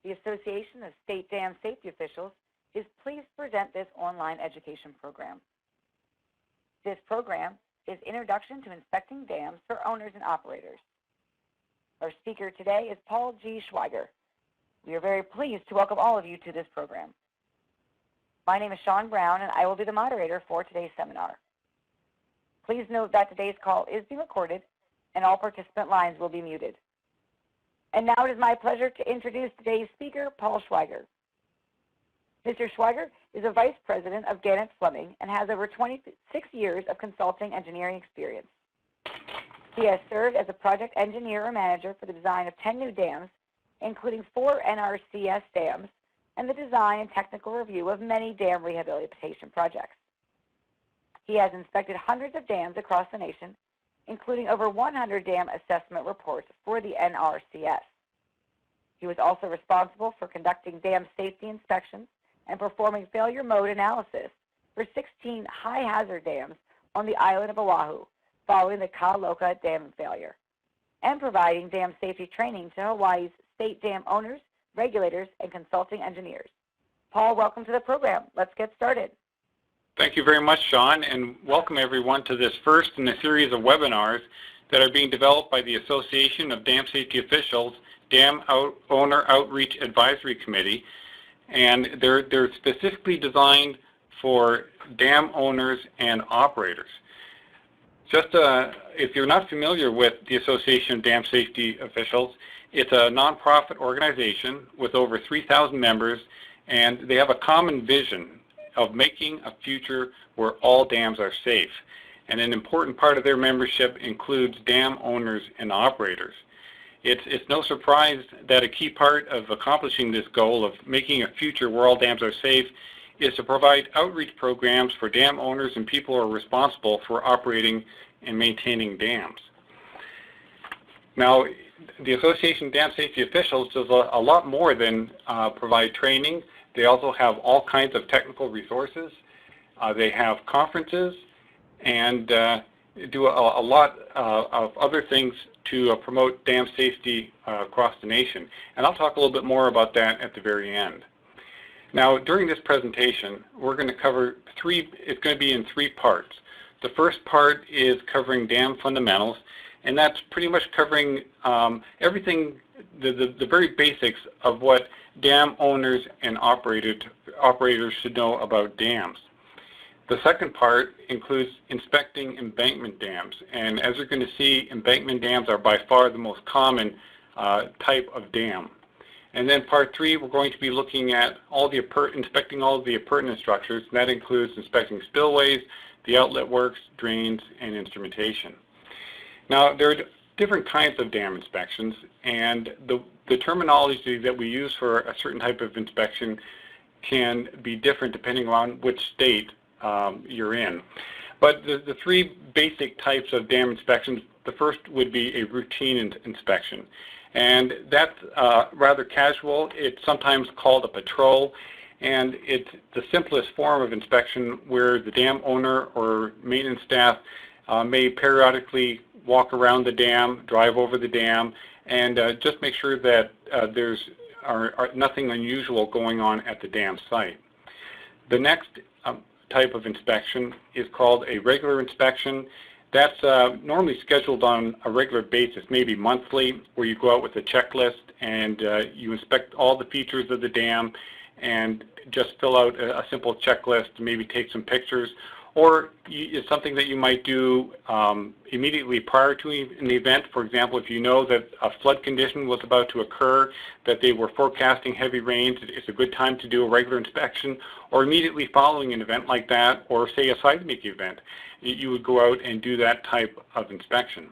the Association of State Dam Safety Officials is pleased to present this online education program. This program is Introduction to Inspecting Dams for Owners and Operators. Our speaker today is Paul G. Schweiger. We are very pleased to welcome all of you to this program. My name is Sean Brown, and I will be the moderator for today's seminar. Please note that today's call is being recorded, and all participant lines will be muted. And now it is my pleasure to introduce today's speaker, Paul Schweiger. Mr. Schweiger is a Vice President of Gannett Fleming and has over 26 years of consulting engineering experience. He has served as a project engineer or manager for the design of 10 new dams, including 4 NRCS dams, and the design and technical review of many dam rehabilitation projects. He has inspected hundreds of dams across the nation, including over 100 dam assessment reports for the NRCS. He was also responsible for conducting dam safety inspections and performing failure mode analysis for 16 high-hazard dams on the island of Oahu following the Ka'aloka Dam failure, and providing dam safety training to Hawaii's state dam owners, regulators, and consulting engineers. Paul, welcome to the program. Let's get started. Thank you very much, Sean, and welcome everyone to this first in a series of webinars that are being developed by the Association of Dam Safety Officials Dam Owner Outreach Advisory Committee, and they're specifically designed for dam owners and operators. Just if you're not familiar with the Association of Dam Safety Officials, it's a nonprofit organization with over 3,000 members, and they have a common vision of making a future where all dams are safe. And an important part of their membership includes dam owners and operators. It's no surprise that a key part of accomplishing this goal of making a future where all dams are safe is to provide outreach programs for dam owners and people who are responsible for operating and maintaining dams. Now, the Association of Dam Safety Officials does a lot more than provide training. They also have all kinds of technical resources. They have conferences and do a lot of other things to promote dam safety across the nation. And I'll talk a little bit more about that at the very end. Now, during this presentation, we're going to cover it's going to be in 3 parts. The first part is covering dam fundamentals, and that's pretty much covering everything, the very basics of what dam owners and operators should know about dams. The second part includes inspecting embankment dams, and as you're going to see, embankment dams are by far the most common type of dam. And then part 3, we're going to be looking at inspecting all of the appurtenant structures, and that includes inspecting spillways, the outlet works, drains, and instrumentation. Now, there are different kinds of dam inspections, and the terminology that we use for a certain type of inspection can be different depending on which state you're in. But the 3 basic types of dam inspections, the first would be a routine inspection. And that's rather casual. It's sometimes called a patrol, and it's the simplest form of inspection where the dam owner or maintenance staff may periodically walk around the dam, drive over the dam, and just make sure that there's nothing unusual going on at the dam site. The next type of inspection is called a regular inspection. That's normally scheduled on a regular basis, maybe monthly, where you go out with a checklist and you inspect all the features of the dam and just fill out a simple checklist, maybe take some pictures. Or it's something that you might do immediately prior to an event. For example, if you know that a flood condition was about to occur, that they were forecasting heavy rains, it's a good time to do a regular inspection. Or immediately following an event like that, or say a seismic event, you would go out and do that type of inspection.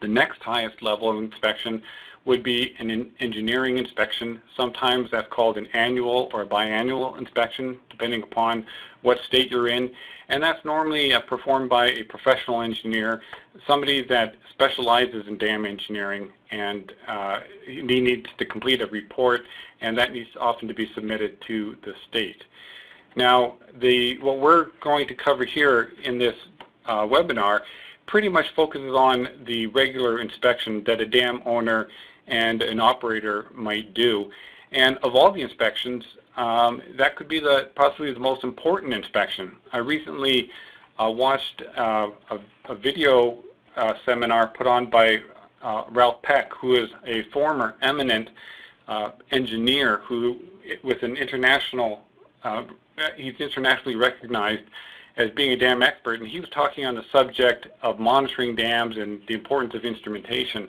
The next highest level of inspection would be an engineering inspection. Sometimes that's called an annual or biannual inspection, depending upon what state you're in. And that's normally performed by a professional engineer, somebody that specializes in dam engineering, and he needs to complete a report, and that needs often to be submitted to the state. Now, what we're going to cover here in this webinar pretty much focuses on the regular inspection that a dam owner and an operator might do. And of all the inspections, that could be possibly the most important inspection. I recently watched a video seminar put on by Ralph Peck, who is a former eminent engineer who, with an international, he's internationally recognized as being a dam expert, and he was talking on the subject of monitoring dams and the importance of instrumentation.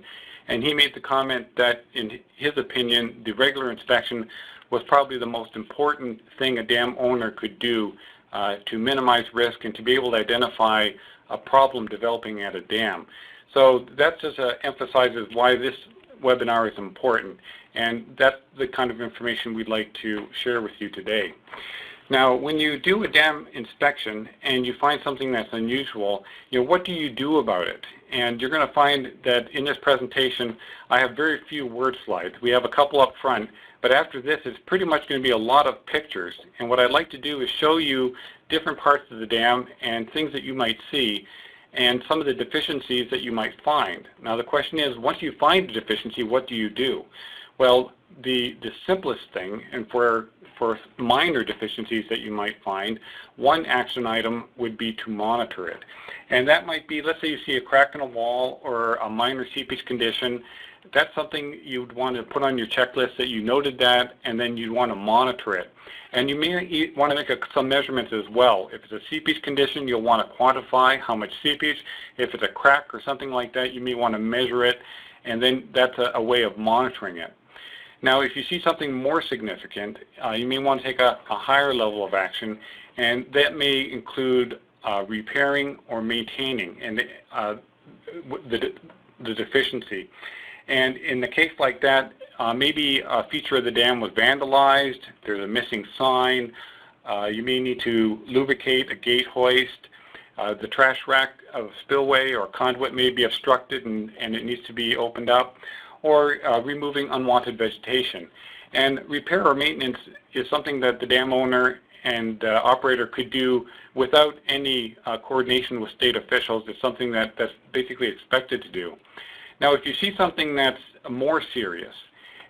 And he made the comment that, in his opinion, the regular inspection was probably the most important thing a dam owner could do to minimize risk and to be able to identify a problem developing at a dam. So that just emphasizes why this webinar is important, and that's the kind of information we'd like to share with you today. Now, when you do a dam inspection and you find something that's unusual, what do you do about it? And you're going to find that in this presentation, I have very few word slides. We have a couple up front, but after this, it's pretty much going to be a lot of pictures. And what I'd like to do is show you different parts of the dam and things that you might see and some of the deficiencies that you might find. Now, the question is, once you find a deficiency, what do you do? Well, the simplest thing, and for minor deficiencies that you might find, one action item would be to monitor it. And that might be, let's say you see a crack in a wall or a minor seepage condition. That's something you'd want to put on your checklist, that you noted that, and then you'd want to monitor it. And you may want to make some measurements as well. If it's a seepage condition, you'll want to quantify how much seepage. If it's a crack or something like that, you may want to measure it, and then that's a way of monitoring it. Now, if you see something more significant, you may want to take a higher level of action, and that may include repairing or maintaining and the deficiency. And in the case like that, maybe a feature of the dam was vandalized, there's a missing sign, you may need to lubricate a gate hoist, the trash rack of spillway or conduit may be obstructed and it needs to be opened up, or removing unwanted vegetation. And repair or maintenance is something that the dam owner and operator could do without any coordination with state officials. It's something that's basically expected to do. Now, if you see something that's more serious,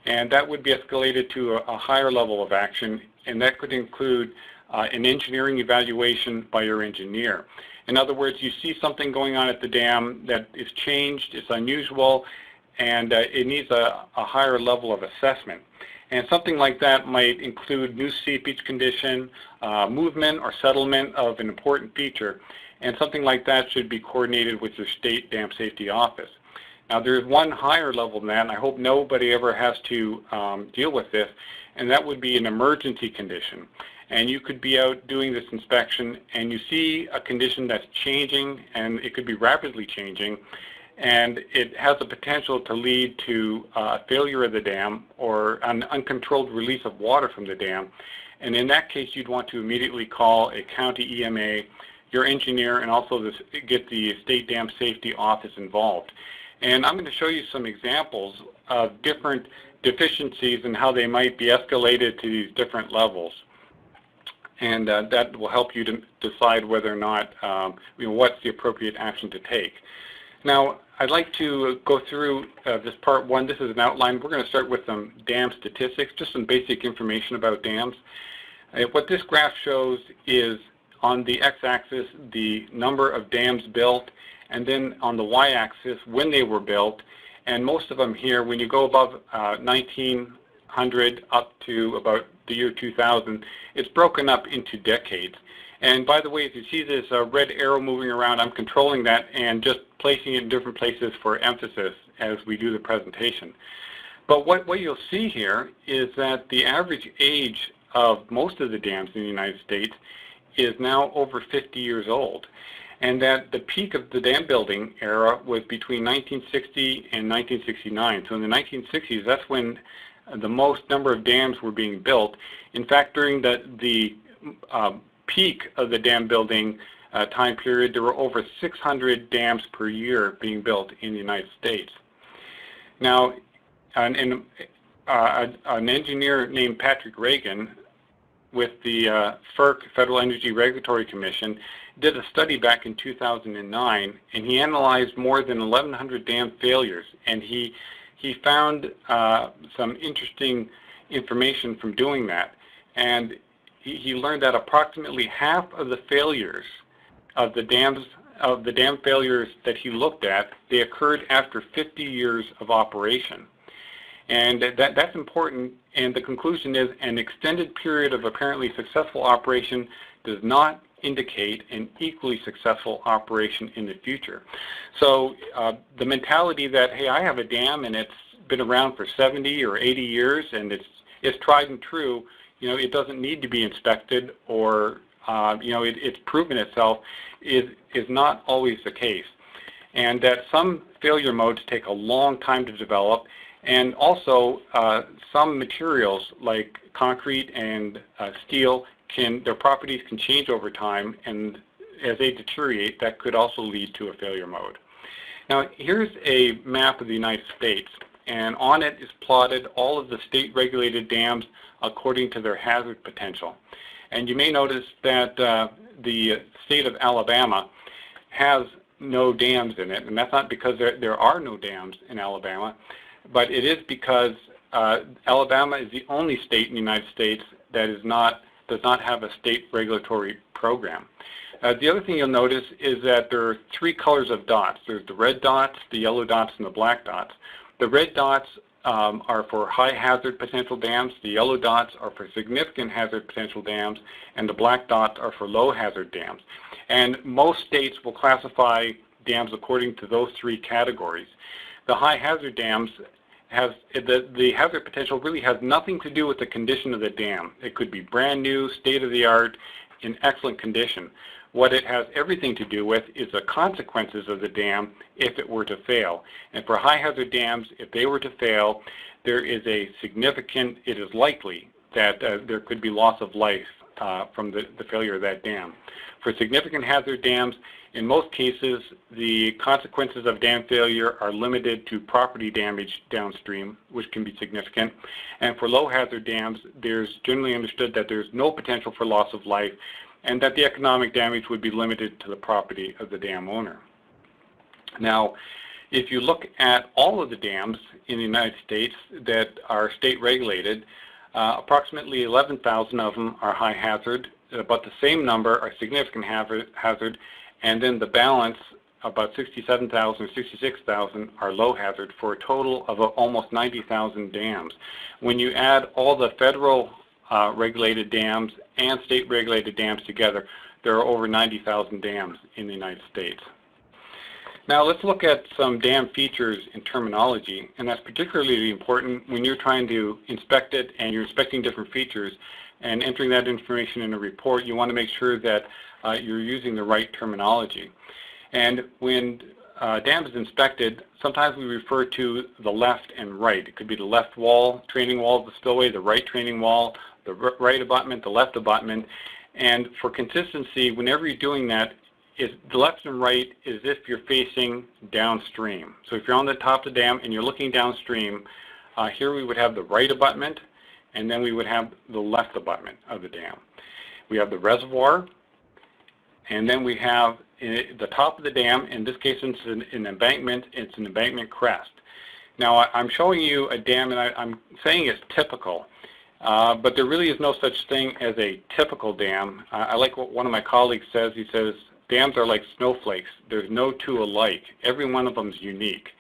and that would be escalated to a higher level of action, and that could include an engineering evaluation by your engineer. In other words, you see something going on at the dam that is changed, it's unusual, and it needs a higher level of assessment. And something like that might include new seepage condition, movement or settlement of an important feature, and something like that should be coordinated with your state dam safety office. Now, there's one higher level than that, and I hope nobody ever has to deal with this, and that would be an emergency condition. And you could be out doing this inspection, and you see a condition that's changing, and it could be rapidly changing, and it has the potential to lead to failure of the dam or an uncontrolled release of water from the dam. And in that case, you'd want to immediately call a county EMA, your engineer, and also get the state dam safety office involved. And I'm going to show you some examples of different deficiencies and how they might be escalated to these different levels. And that will help you to decide whether or not, what's the appropriate action to take. Now, I'd like to go through this part one. This is an outline. We're going to start with some dam statistics, just some basic information about dams. What this graph shows is, on the x-axis, the number of dams built, and then on the y-axis, when they were built. And most of them here, when you go above 1900 up to about the year 2000, it's broken up into decades. And by the way, if you see this red arrow moving around, I'm controlling that and just placing it in different places for emphasis as we do the presentation. But what you'll see here is that the average age of most of the dams in the United States is now over 50 years old. And that the peak of the dam building era was between 1960 and 1969. So in the 1960s, that's when the most number of dams were being built. In fact, during the peak of the dam building time period, there were over 600 dams per year being built in the United States. Now, an engineer named Patrick Reagan with the FERC, Federal Energy Regulatory Commission, did a study back in 2009, and he analyzed more than 1,100 dam failures, and he found some interesting information from doing that. And he learned that approximately half of the failures of the dam failures that he looked at, they occurred after 50 years of operation. And that's important, and the conclusion is an extended period of apparently successful operation does not indicate an equally successful operation in the future. So the mentality that, hey, I have a dam and it's been around for 70 or 80 years and it's tried and true, you know, it doesn't need to be inspected, or you know, it's proven itself, is not always the case. And that some failure modes take a long time to develop, and also some materials like concrete and steel, their properties can change over time, and as they deteriorate, that could also lead to a failure mode. Now, here's a map of the United States, and on it is plotted all of the state-regulated dams according to their hazard potential. And you may notice that the state of Alabama has no dams in it, and that's not because there are no dams in Alabama, but it is because Alabama is the only state in the United States that does not have a state regulatory program. The other thing you'll notice is that there are three colors of dots. There's the red dots, the yellow dots, and the black dots. The red dots are for high hazard potential dams, the yellow dots are for significant hazard potential dams, and the black dots are for low hazard dams. And most states will classify dams according to those three categories. The high hazard dams the hazard potential really has nothing to do with the condition of the dam. It could be brand new, state-of-the-art, in excellent condition. What it has everything to do with is the consequences of the dam if it were to fail. And for high hazard dams, if they were to fail, it is likely that there could be loss of life from the failure of that dam. For significant hazard dams, in most cases, the consequences of dam failure are limited to property damage downstream, which can be significant. And for low hazard dams, there's generally understood that there's no potential for loss of life, and that the economic damage would be limited to the property of the dam owner. Now, if you look at all of the dams in the United States that are state regulated, approximately 11,000 of them are high hazard, about the same number are significant hazard, and then the balance, about 67,000 or 66,000, are low hazard, for a total of almost 90,000 dams. When you add all the federal regulated dams and state regulated dams together, there are over 90,000 dams in the United States. Now let's look at some dam features in terminology, and that's particularly important when you're trying to inspect it and you're inspecting different features and entering that information in a report. You want to make sure that you're using the right terminology. And when dam is inspected, sometimes we refer to the left and right. It could be the left wall, training wall of the spillway, the right training wall, the right abutment, the left abutment. And for consistency, whenever you're doing that, the left and right is if you're facing downstream. So if you're on the top of the dam and you're looking downstream, here we would have the right abutment, and then we would have the left abutment of the dam. We have the reservoir, and then we have the top of the dam. In this case, it's an embankment. It's an embankment crest. Now, I'm showing you a dam, and I'm saying it's typical, but there really is no such thing as a typical dam. I like what one of my colleagues says. He says, dams are like snowflakes. There's no two alike. Every one of them is unique.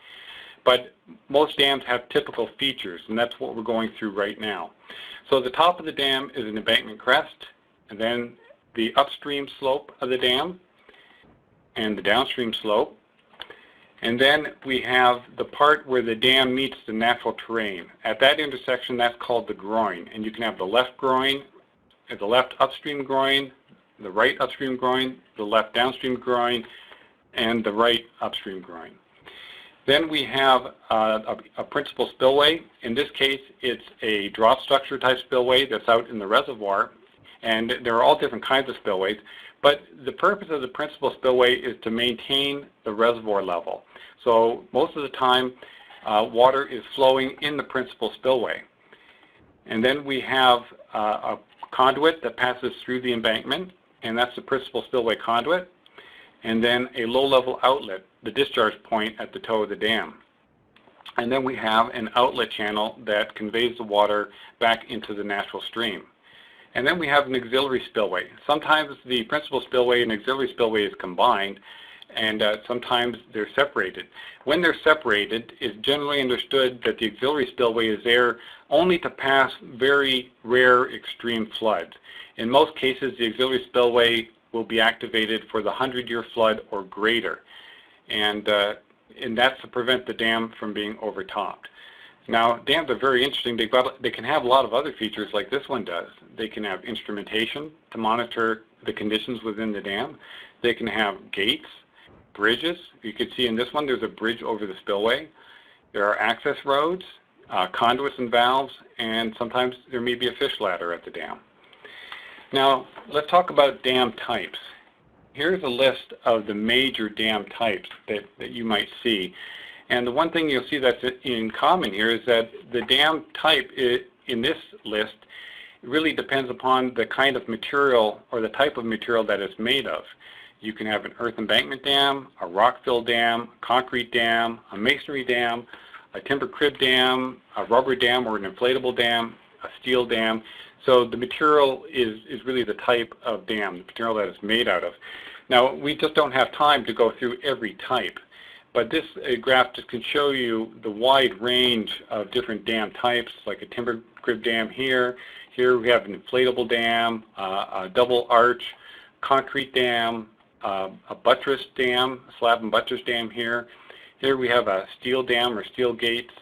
But most dams have typical features, and that's what we're going through right now. So the top of the dam is an embankment crest, and then the upstream slope of the dam, and the downstream slope. And then we have the part where the dam meets the natural terrain. At that intersection, that's called the groin. And you can have the left groin, the left upstream groin, the right upstream groin, the left downstream groin, and the right upstream groin. Then we have a principal spillway. In this case, it's a drop structure type spillway that's out in the reservoir. And there are all different kinds of spillways. But the purpose of the principal spillway is to maintain the reservoir level. So most of the time, water is flowing in the principal spillway. And then we have a conduit that passes through the embankment, and that's the principal spillway conduit. And then a low-level outlet, the discharge point at the toe of the dam. And then we have an outlet channel that conveys the water back into the natural stream. And then we have an auxiliary spillway. Sometimes the principal spillway and auxiliary spillway is combined, and sometimes they're separated. When they're separated, it's generally understood that the auxiliary spillway is there only to pass very rare extreme floods. In most cases, the auxiliary spillway will be activated for the 100-year flood or greater, and that's to prevent the dam from being overtopped. Now, dams are very interesting. They can have a lot of other features like this one does. They can have instrumentation to monitor the conditions within the dam. They can have gates, bridges. You can see in this one there's a bridge over the spillway. There are access roads, conduits and valves, and sometimes there may be a fish ladder at the dam. Now, let's talk about dam types. Here's a list of the major dam types that you might see. And the one thing you'll see that's in common here is that the dam type in this list really depends upon the kind of material or the type of material that it's made of. You can have an earth embankment dam, a rock fill dam, a concrete dam, a masonry dam, a timber crib dam, a rubber dam or an inflatable dam, a steel dam. So the material is really the type of dam, the material that it's made out of. Now, we just don't have time to go through every type. But this graph just can show you the wide range of different dam types, like a timber crib dam here. Here we have an inflatable dam, a double arch, concrete dam, a buttress dam, a slab and buttress dam here. Here we have a steel dam or steel gates,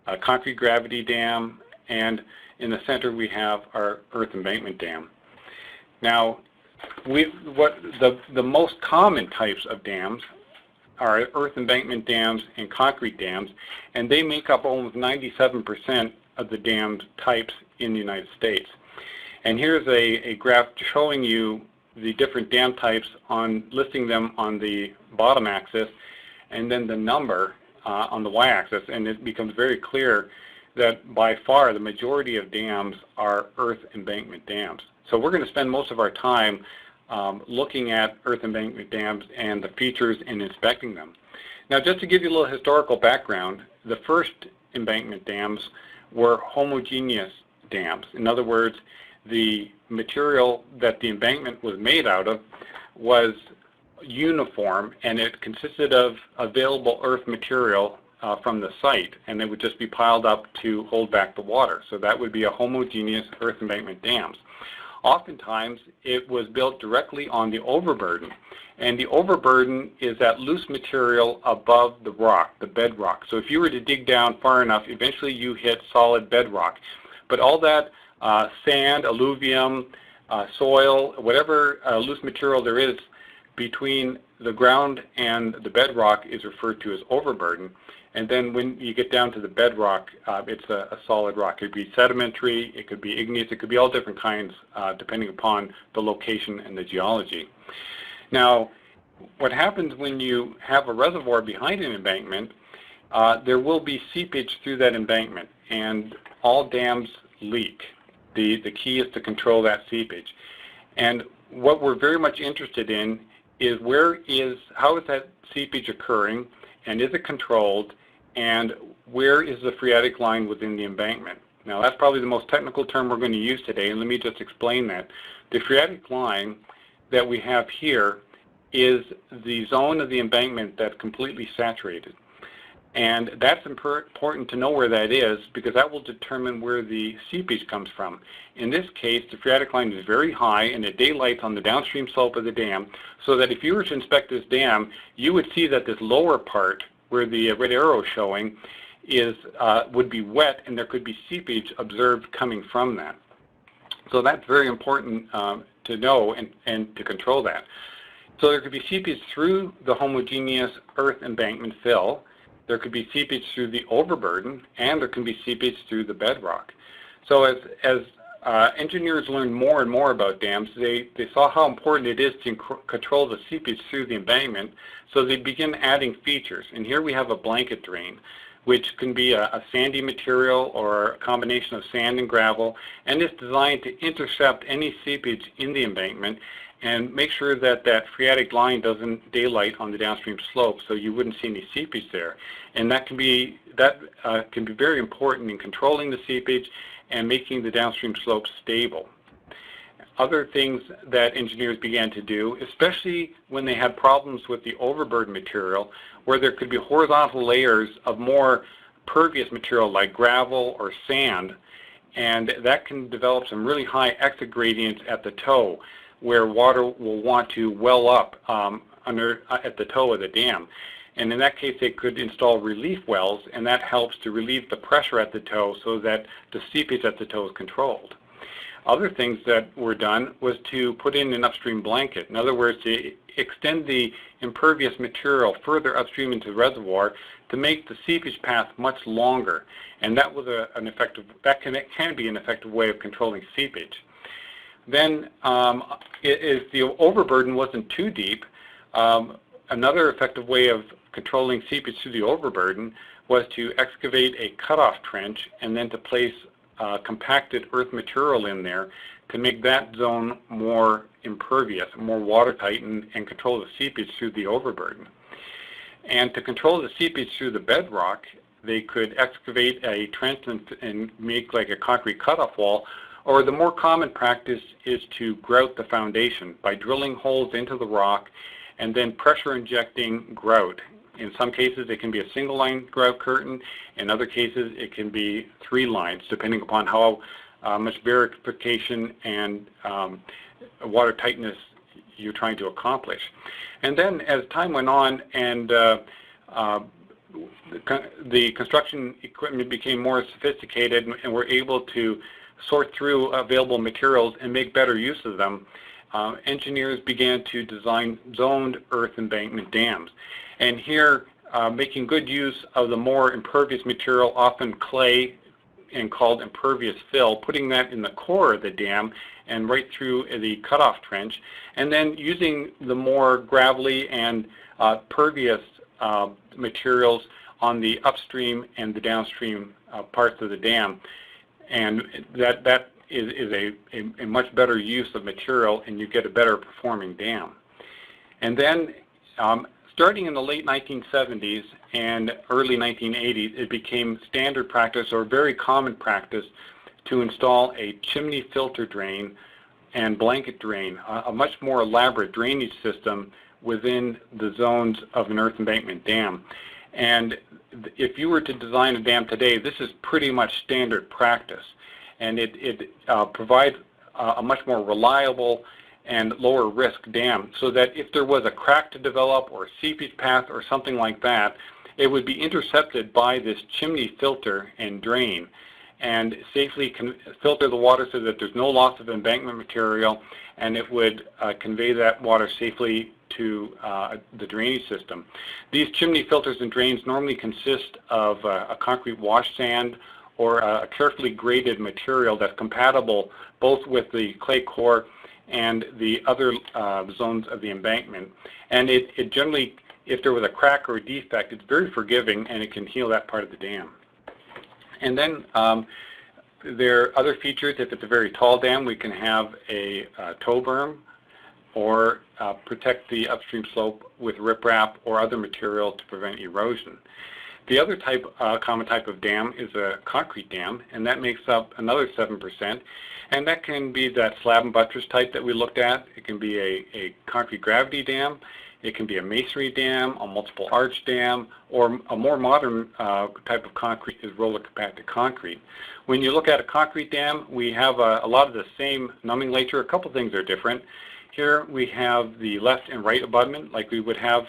a concrete gravity dam, and in the center we have our earth embankment dam. Now, the most common types of dams are earth embankment dams and concrete dams, and they make up almost 97% of the dam types in the United States. And here's a graph showing you the different dam types, listing them on the bottom axis, and then the number on the y-axis, and it becomes very clear that by far the majority of dams are earth embankment dams. So we're going to spend most of our time looking at earth embankment dams and the features and inspecting them. Now, just to give you a little historical background, the first embankment dams were homogeneous dams. In other words, the material that the embankment was made out of was uniform, and it consisted of available earth material from the site, and they would just be piled up to hold back the water. So that would be a homogeneous earth embankment dams. Oftentimes, it was built directly on the overburden, and the overburden is that loose material above the rock, the bedrock. So if you were to dig down far enough, eventually you hit solid bedrock. But all that sand, alluvium, soil, whatever loose material there is between the ground and the bedrock is referred to as overburden. And then when you get down to the bedrock, it's a solid rock. It could be sedimentary, it could be igneous, it could be all different kinds depending upon the location and the geology. Now, what happens when you have a reservoir behind an embankment, there will be seepage through that embankment, and all dams leak. The key is to control that seepage. And what we're very much interested in is how is that seepage occurring, and is it controlled, and where is the phreatic line within the embankment? Now, that's probably the most technical term we're going to use today, and let me just explain that. The phreatic line that we have here is the zone of the embankment that's completely saturated. And that's important to know where that is, because that will determine where the seepage comes from. In this case, the phreatic line is very high, and it daylights on the downstream slope of the dam, so that if you were to inspect this dam, you would see that this lower part, where the red arrow is showing, would be wet, and there could be seepage observed coming from that. So that's very important to know and to control that. So there could be seepage through the homogeneous earth embankment fill, there could be seepage through the overburden, and there can be seepage through the bedrock. So as engineers learned more and more about dams, they saw how important it is to control the seepage through the embankment, so they begin adding features. And here we have a blanket drain, which can be a sandy material or a combination of sand and gravel, and it's designed to intercept any seepage in the embankment and make sure that that phreatic line doesn't daylight on the downstream slope, so you wouldn't see any seepage there. And that can be very important in controlling the seepage and making the downstream slopes stable. Other things that engineers began to do, especially when they had problems with the overburden material, where there could be horizontal layers of more pervious material like gravel or sand, and that can develop some really high exit gradients at the toe, where water will want to well up at the toe of the dam. And in that case, they could install relief wells, and that helps to relieve the pressure at the toe so that the seepage at the toe is controlled. Other things that were done was to put in an upstream blanket. In other words, to extend the impervious material further upstream into the reservoir to make the seepage path much longer. And that was can be an effective way of controlling seepage. Then, if the overburden wasn't too deep, another effective way of controlling seepage through the overburden was to excavate a cutoff trench and then to place compacted earth material in there to make that zone more impervious, more watertight, and control the seepage through the overburden. And to control the seepage through the bedrock, they could excavate a trench and make like a concrete cutoff wall, or the more common practice is to grout the foundation by drilling holes into the rock and then pressure injecting grout. In some cases, it can be a single line grout curtain. In other cases, it can be 3 lines, depending upon how much verification and water tightness you're trying to accomplish. And then as time went on and the construction equipment became more sophisticated and we're able to sort through available materials and make better use of them, engineers began to design zoned earth embankment dams. And here, making good use of the more impervious material, often clay and called impervious fill, putting that in the core of the dam and right through the cutoff trench, and then using the more gravelly and pervious materials on the upstream and the downstream parts of the dam. And that is a much better use of material, and you get a better performing dam. And then starting in the late 1970s and early 1980s, it became standard practice or very common practice to install a chimney filter drain and blanket drain, a much more elaborate drainage system within the zones of an earth embankment dam. And if you were to design a dam today, this is pretty much standard practice. And it provides a much more reliable and lower risk dam, so that if there was a crack to develop or a seepage path or something like that, it would be intercepted by this chimney filter and drain and safely filter the water so that there's no loss of embankment material, and it would convey that water safely to the drainage system. These chimney filters and drains normally consist of a concrete wash sand or a carefully graded material that's compatible both with the clay core and the other zones of the embankment. And it generally, if there was a crack or a defect, it's very forgiving and it can heal that part of the dam. And then there are other features. If it's a very tall dam, we can have a toe berm or protect the upstream slope with riprap or other material to prevent erosion. The other common type of dam is a concrete dam, and that makes up another 7%. And that can be that slab and buttress type that we looked at. It can be a concrete gravity dam. It can be a masonry dam, a multiple arch dam, or a more modern type of concrete is roller compacted concrete. When you look at a concrete dam, we have a lot of the same nomenclature. A couple things are different. Here we have the left and right abutment like we would have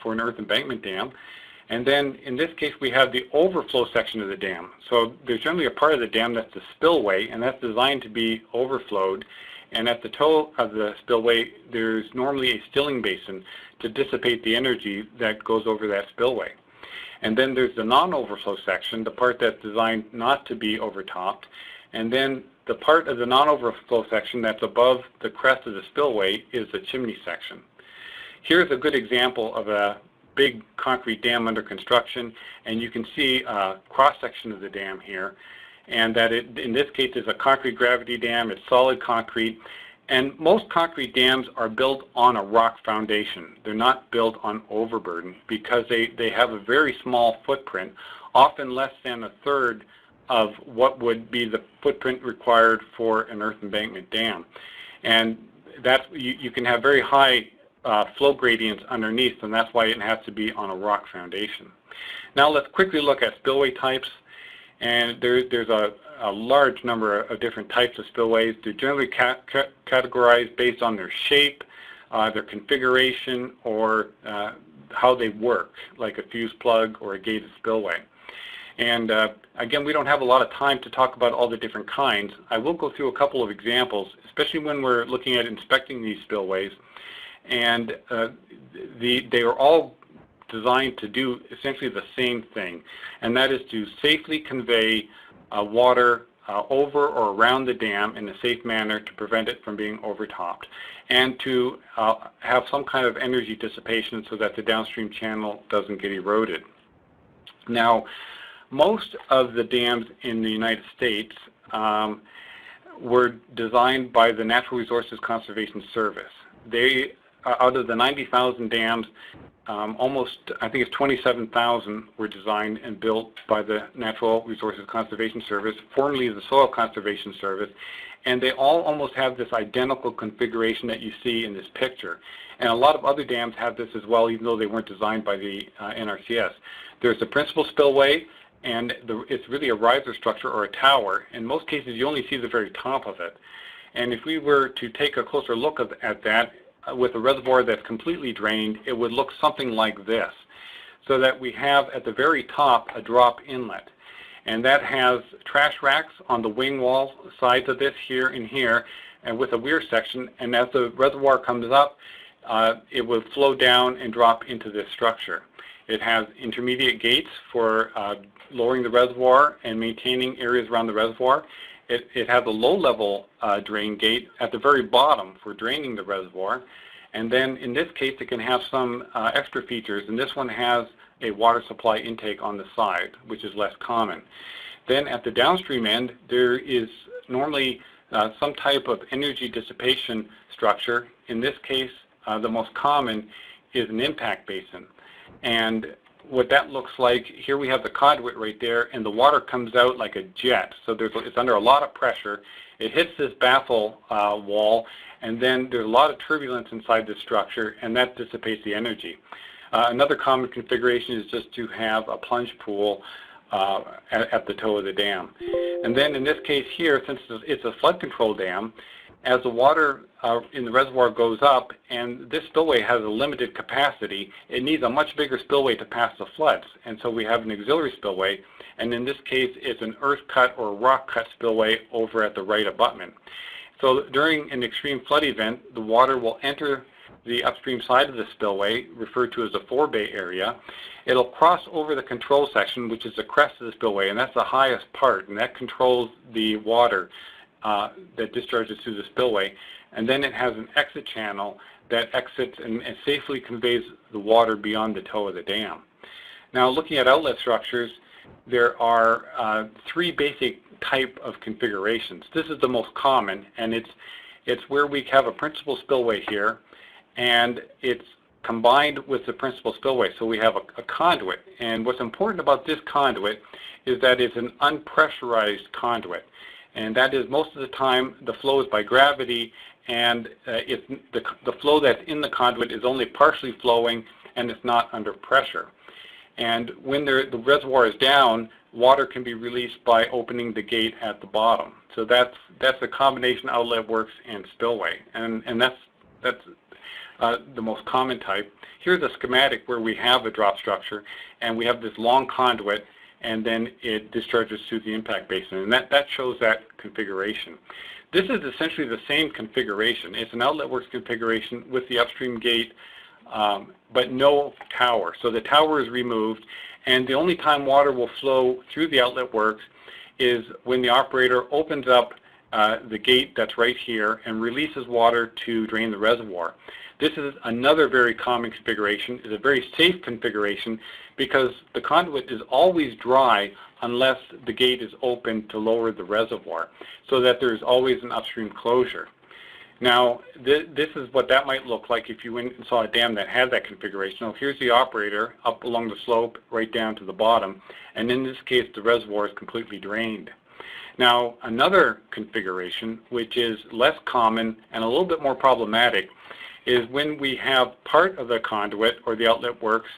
for an earth embankment dam. And then in this case, we have the overflow section of the dam. So there's generally a part of the dam that's the spillway, and that's designed to be overflowed. And at the toe of the spillway, there's normally a stilling basin to dissipate the energy that goes over that spillway. And then there's the non-overflow section, the part that's designed not to be overtopped. And then the part of the non-overflow section that's above the crest of the spillway is the chimney section. Here's a good example of a big concrete dam under construction, and you can see a cross-section of the dam here, and that in this case is a concrete gravity dam. It's solid concrete, And most concrete dams are built on a rock foundation. They're not built on overburden because they have a very small footprint, often less than a third of what would be the footprint required for an earth embankment dam. And that's, you can have very high flow gradients underneath, and that's why it has to be on a rock foundation. Now let's quickly look at spillway types. And there's a large number of different types of spillways. They're generally categorized based on their shape, their configuration, or how they work, like a fuse plug or a gated spillway. And again, we don't have a lot of time to talk about all the different kinds. I will go through a couple of examples, especially when we're looking at inspecting these spillways. And they are all designed to do essentially the same thing, and that is to safely convey water over or around the dam in a safe manner to prevent it from being overtopped, and to have some kind of energy dissipation so that the downstream channel doesn't get eroded. Now, most of the dams in the United States were designed by the Natural Resources Conservation Service. They, out of the 90,000 dams, almost, I think it's 27,000 were designed and built by the Natural Resources Conservation Service, formerly the Soil Conservation Service, and they all almost have this identical configuration that you see in this picture. And a lot of other dams have this as well, even though they weren't designed by the NRCS. There's the principal spillway, and it's really a riser structure or a tower. In most cases, you only see the very top of it. And if we were to take a closer look at that, with a reservoir that's completely drained, it would look something like this. So that we have at the very top a drop inlet. And that has trash racks on the wing wall sides of this here and here, and with a weir section. And as the reservoir comes up, it will flow down and drop into this structure. It has intermediate gates for lowering the reservoir and maintaining areas around the reservoir. It has a low-level drain gate at the very bottom for draining the reservoir. And then in this case, it can have some extra features. And this one has a water supply intake on the side, which is less common. Then at the downstream end, there is normally some type of energy dissipation structure. In this case, the most common is an impact basin. And what that looks like, here we have the conduit right there, and the water comes out like a jet. So it's under a lot of pressure. It hits this baffle wall, and then there's a lot of turbulence inside the structure, and that dissipates the energy. Another common configuration is just to have a plunge pool at the toe of the dam. And then in this case here, since it's a flood control dam, as the water in the reservoir goes up, and this spillway has a limited capacity, it needs a much bigger spillway to pass the floods. And so we have an auxiliary spillway, and in this case, it's an earth cut or rock cut spillway over at the right abutment. So during an extreme flood event, the water will enter the upstream side of the spillway, referred to as the forebay area. It'll cross over the control section, which is the crest of the spillway, and that's the highest part, and that controls the water that discharges through the spillway. And then it has an exit channel that exits and safely conveys the water beyond the toe of the dam. Now, looking at outlet structures, there are three basic type of configurations. This is the most common, and it's where we have a principal spillway here, and it's combined with the principal spillway. So we have a conduit, and what's important about this conduit is that it's an unpressurized conduit. And that is, most of the time, the flow is by gravity, and the flow that's in the conduit is only partially flowing, and it's not under pressure. And when the reservoir is down, water can be released by opening the gate at the bottom. So that's a combination outlet works and spillway, and that's the most common type. Here's a schematic where we have a drop structure, and we have this long conduit, and then it discharges through the impact basin, and that shows that configuration. This is essentially the same configuration. It's an outlet works configuration with the upstream gate, but no tower. So the tower is removed, and the only time water will flow through the outlet works is when the operator opens up the gate that's right here and releases water to drain the reservoir. This is another very common configuration. It's a very safe configuration because the conduit is always dry unless the gate is open to lower the reservoir, so that there's always an upstream closure. Now, this is what that might look like if you went and saw a dam that had that configuration. Now, here's the operator up along the slope right down to the bottom, and in this case, the reservoir is completely drained. Now, another configuration, which is less common and a little bit more problematic, is when we have part of the conduit or the outlet works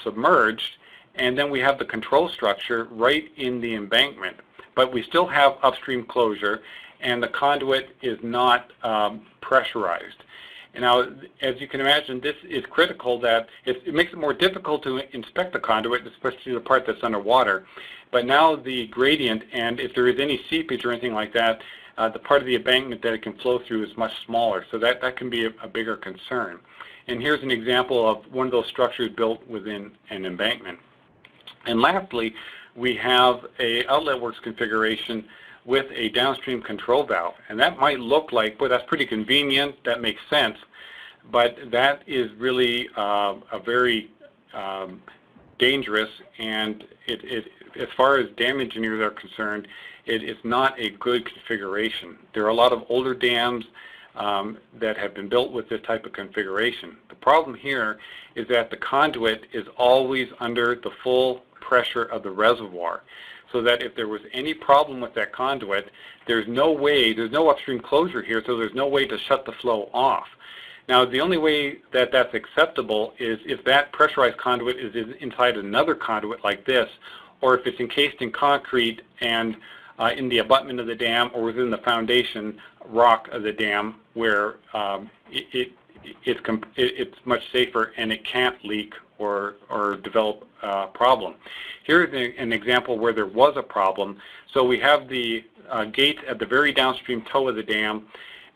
submerged, and then we have the control structure right in the embankment, but we still have upstream closure, and the conduit is not pressurized. And now, as you can imagine, this is critical that it makes it more difficult to inspect the conduit, especially the part that's underwater. But now the gradient, and if there is any seepage or anything like that, the part of the embankment that it can flow through is much smaller, so that can be a bigger concern. And here's an example of one of those structures built within an embankment. And lastly, we have a outlet works configuration with a downstream control valve. And that might look like, boy, that's pretty convenient, that makes sense, but that is really a very dangerous, and as far as dam engineers are concerned, it is not a good configuration. There are a lot of older dams that have been built with this type of configuration. The problem here is that the conduit is always under the full pressure of the reservoir, so that if there was any problem with that conduit, there's no upstream closure here, so there's no way to shut the flow off. Now, the only way that that's acceptable is if that pressurized conduit is inside another conduit like this, or if it's encased in concrete and in the abutment of the dam or within the foundation rock of the dam, where it's much safer and it can't leak or develop a problem. Here's an example where there was a problem. So we have the gate at the very downstream toe of the dam.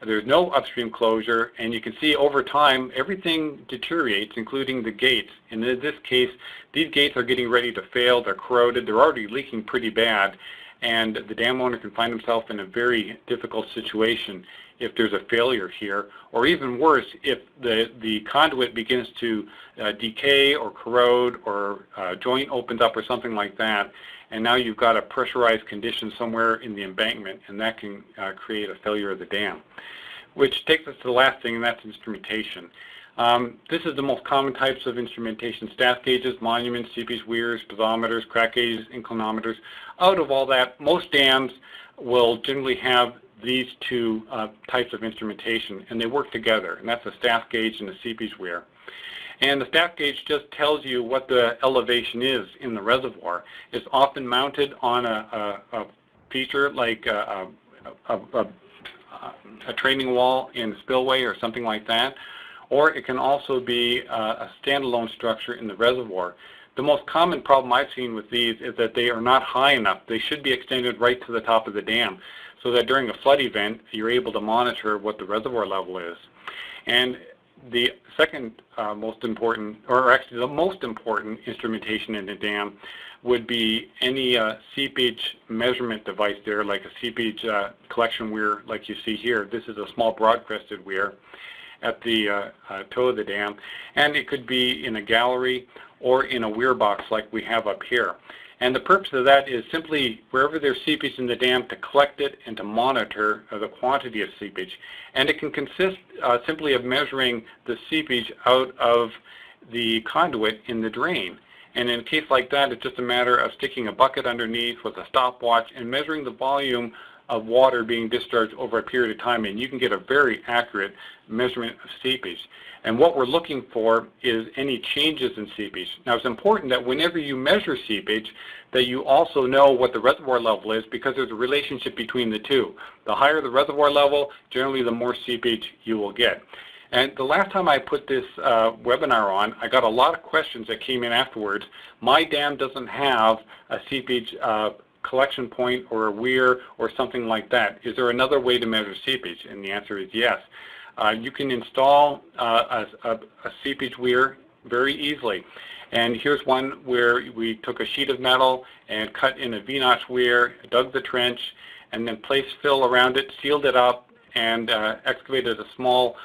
There's no upstream closure, and you can see over time everything deteriorates, including the gates. And in this case, these gates are getting ready to fail. They're corroded. They're already leaking pretty bad, and the dam owner can find himself in a very difficult situation if there's a failure here, or even worse, if the conduit begins to decay or corrode, or a joint opens up or something like that, and now you've got a pressurized condition somewhere in the embankment, and that can create a failure of the dam. Which takes us to the last thing, and that's instrumentation. This is the most common types of instrumentation: staff gauges, monuments, seepage weirs, piezometers, crack gauges, inclinometers. Out of all that, most dams will generally have these two types of instrumentation, and they work together, and that's a staff gauge and a seepage weir. And the staff gauge just tells you what the elevation is in the reservoir. It's often mounted on a feature like a training wall in a spillway or something like that, or it can also be a standalone structure in the reservoir. The most common problem I've seen with these is that they are not high enough. They should be extended right to the top of the dam, so that during a flood event, you're able to monitor what the reservoir level is. And the second most important, or actually the most important instrumentation in the dam would be any seepage measurement device there, like a seepage collection weir like you see here. This is a small broad-crested weir at the toe of the dam, and it could be in a gallery or in a weir box like we have up here. And the purpose of that is simply, wherever there's seepage in the dam, to collect it and to monitor the quantity of seepage. And it can consist simply of measuring the seepage out of the conduit in the drain. And in a case like that, it's just a matter of sticking a bucket underneath with a stopwatch and measuring the volume of water being discharged over a period of time, and you can get a very accurate measurement of seepage. And what we're looking for is any changes in seepage. Now, it's important that whenever you measure seepage, that you also know what the reservoir level is, because there's a relationship between the two. The higher the reservoir level, generally the more seepage you will get. And the last time I put this webinar on, I got a lot of questions that came in afterwards. My dam doesn't have a seepage collection point or a weir or something like that. Is there another way to measure seepage? And the answer is yes. You can install a seepage weir very easily. And here's one where we took a sheet of metal and cut in a V-notch weir, dug the trench, and then placed fill around it, sealed it up, and excavated a small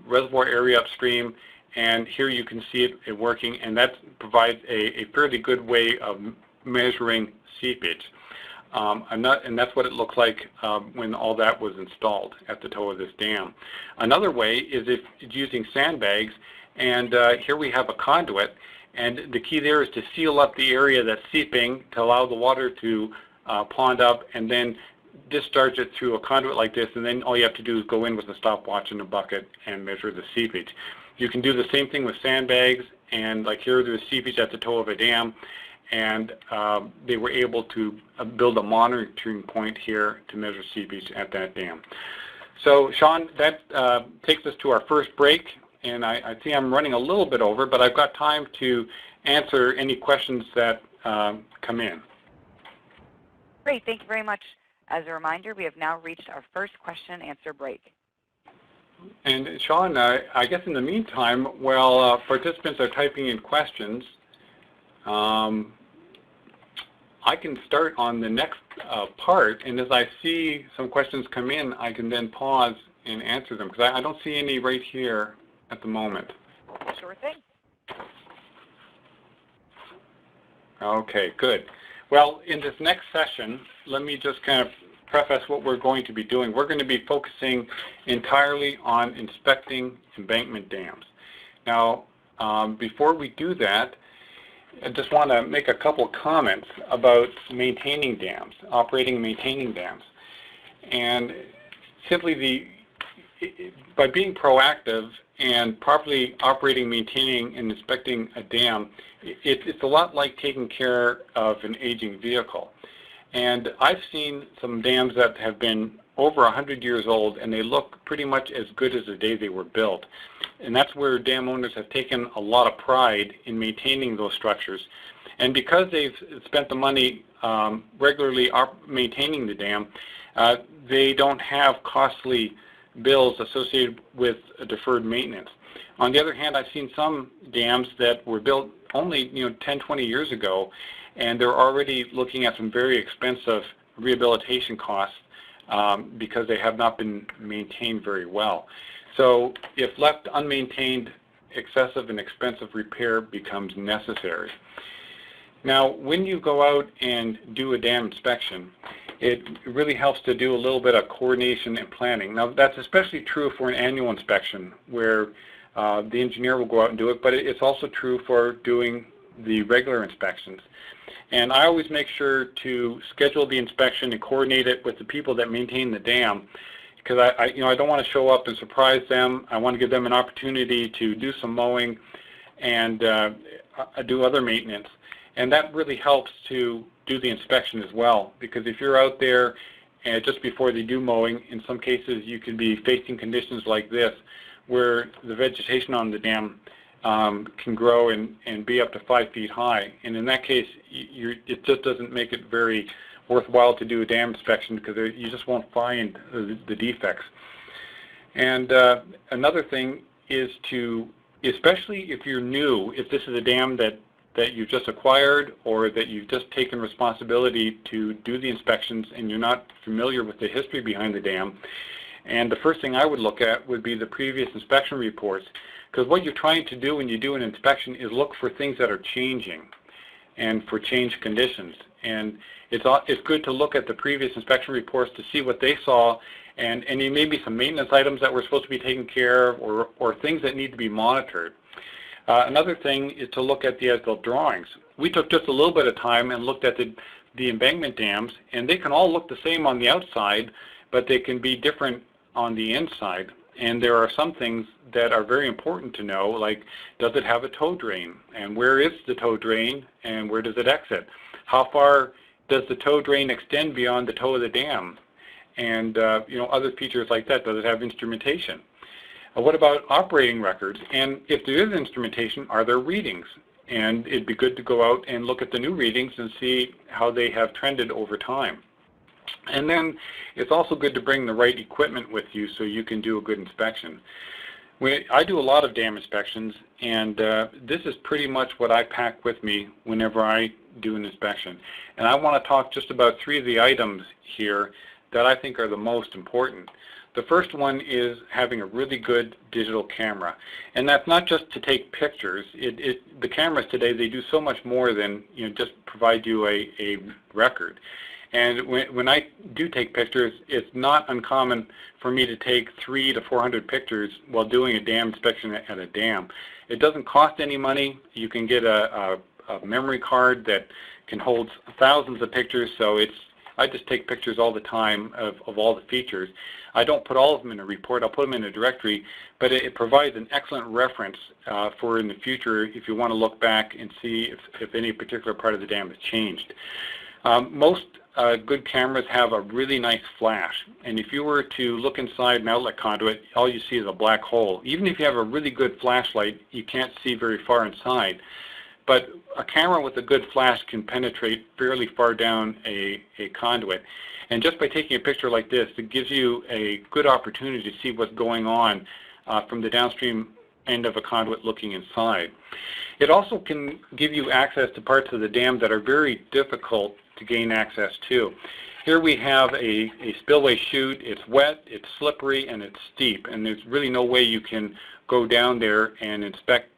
reservoir area upstream. And here you can see it working, and that provides a fairly good way of measuring seepage. And that's what it looks like when all that was installed at the toe of this dam. Another way is if using sandbags, and here we have a conduit, and the key there is to seal up the area that's seeping to allow the water to pond up, and then discharge it through a conduit like this, and then all you have to do is go in with a stopwatch and a bucket and measure the seepage. You can do the same thing with sandbags, and like here there's seepage at the toe of a dam, and they were able to build a monitoring point here to measure seepage at that dam. So Sean, that takes us to our first break, and I see I'm running a little bit over, but I've got time to answer any questions that come in. Great, thank you very much. As a reminder, we have now reached our first question and answer break. And Sean, I guess in the meantime, while participants are typing in questions, I can start on the next part, and as I see some questions come in, I can then pause and answer them, because I don't see any right here at the moment. Sure thing. Okay, good. Well, in this next session, let me just kind of preface what we're going to be doing. We're going to be focusing entirely on inspecting embankment dams. Now, before we do that, I just want to make a couple comments about maintaining dams, operating and maintaining dams. And simply by being proactive and properly operating, maintaining, and inspecting a dam, it's a lot like taking care of an aging vehicle. And I've seen some dams that have been over 100 years old, and they look pretty much as good as the day they were built. And that's where dam owners have taken a lot of pride in maintaining those structures. And because they've spent the money regularly maintaining the dam, they don't have costly bills associated with deferred maintenance. On the other hand, I've seen some dams that were built only 10, 20 years ago, and they're already looking at some very expensive rehabilitation costs because they have not been maintained very well. So if left unmaintained, excessive and expensive repair becomes necessary. Now, when you go out and do a dam inspection, it really helps to do a little bit of coordination and planning. Now, that's especially true for an annual inspection where the engineer will go out and do it, but it's also true for doing the regular inspections. And I always make sure to schedule the inspection and coordinate it with the people that maintain the dam, because I don't want to show up and surprise them. I want to give them an opportunity to do some mowing and do other maintenance. And that really helps to do the inspection as well, because if you're out there and just before they do mowing, in some cases you can be facing conditions like this where the vegetation on the dam can grow and be up to 5 feet high. And in that case, it just doesn't make it very worthwhile to do a dam inspection because you just won't find the defects. And another thing is to, especially if you're new, if this is a dam that you've just acquired or that you've just taken responsibility to do the inspections and you're not familiar with the history behind the dam, and the first thing I would look at would be the previous inspection reports, because what you're trying to do when you do an inspection is look for things that are changing and for changed conditions. And it's good to look at the previous inspection reports to see what they saw, and there may be some maintenance items that were supposed to be taken care of or things that need to be monitored. Another thing is to look at the as-built drawings. We took just a little bit of time and looked at the embankment dams, and they can all look the same on the outside, but they can be different on the inside. And there are some things that are very important to know, like does it have a tow drain, and where is the tow drain, and where does it exit? How far does the tow drain extend beyond the toe of the dam? And other features like that. Does it have instrumentation? What about operating records? And if there is instrumentation, are there readings? And it'd be good to go out and look at the new readings and see how they have trended over time. And then it's also good to bring the right equipment with you so you can do a good inspection. I do a lot of dam inspections, and this is pretty much what I pack with me whenever I do an inspection. And I want to talk just about 3 of the items here that I think are the most important. The first one is having a really good digital camera. And that's not just to take pictures. The cameras today, they do so much more than just provide you a record. And when I do take pictures, it's not uncommon for me to take 300 to 400 pictures while doing a dam inspection at a dam. It doesn't cost any money. You can get a memory card that can hold thousands of pictures, so I just take pictures all the time of all the features. I don't put all of them in a report. I'll put them in a directory, but it provides an excellent reference for in the future if you want to look back and see if any particular part of the dam has changed. Most good cameras have a really nice flash, and if you were to look inside an outlet conduit, all you see is a black hole. Even if you have a really good flashlight, you can't see very far inside. But a camera with a good flash can penetrate fairly far down a conduit. And just by taking a picture like this, it gives you a good opportunity to see what's going on from the downstream end of a conduit looking inside. It also can give you access to parts of the dam that are very difficult to gain access to. Here we have a spillway chute. It's wet, it's slippery, and it's steep, and there's really no way you can go down there and inspect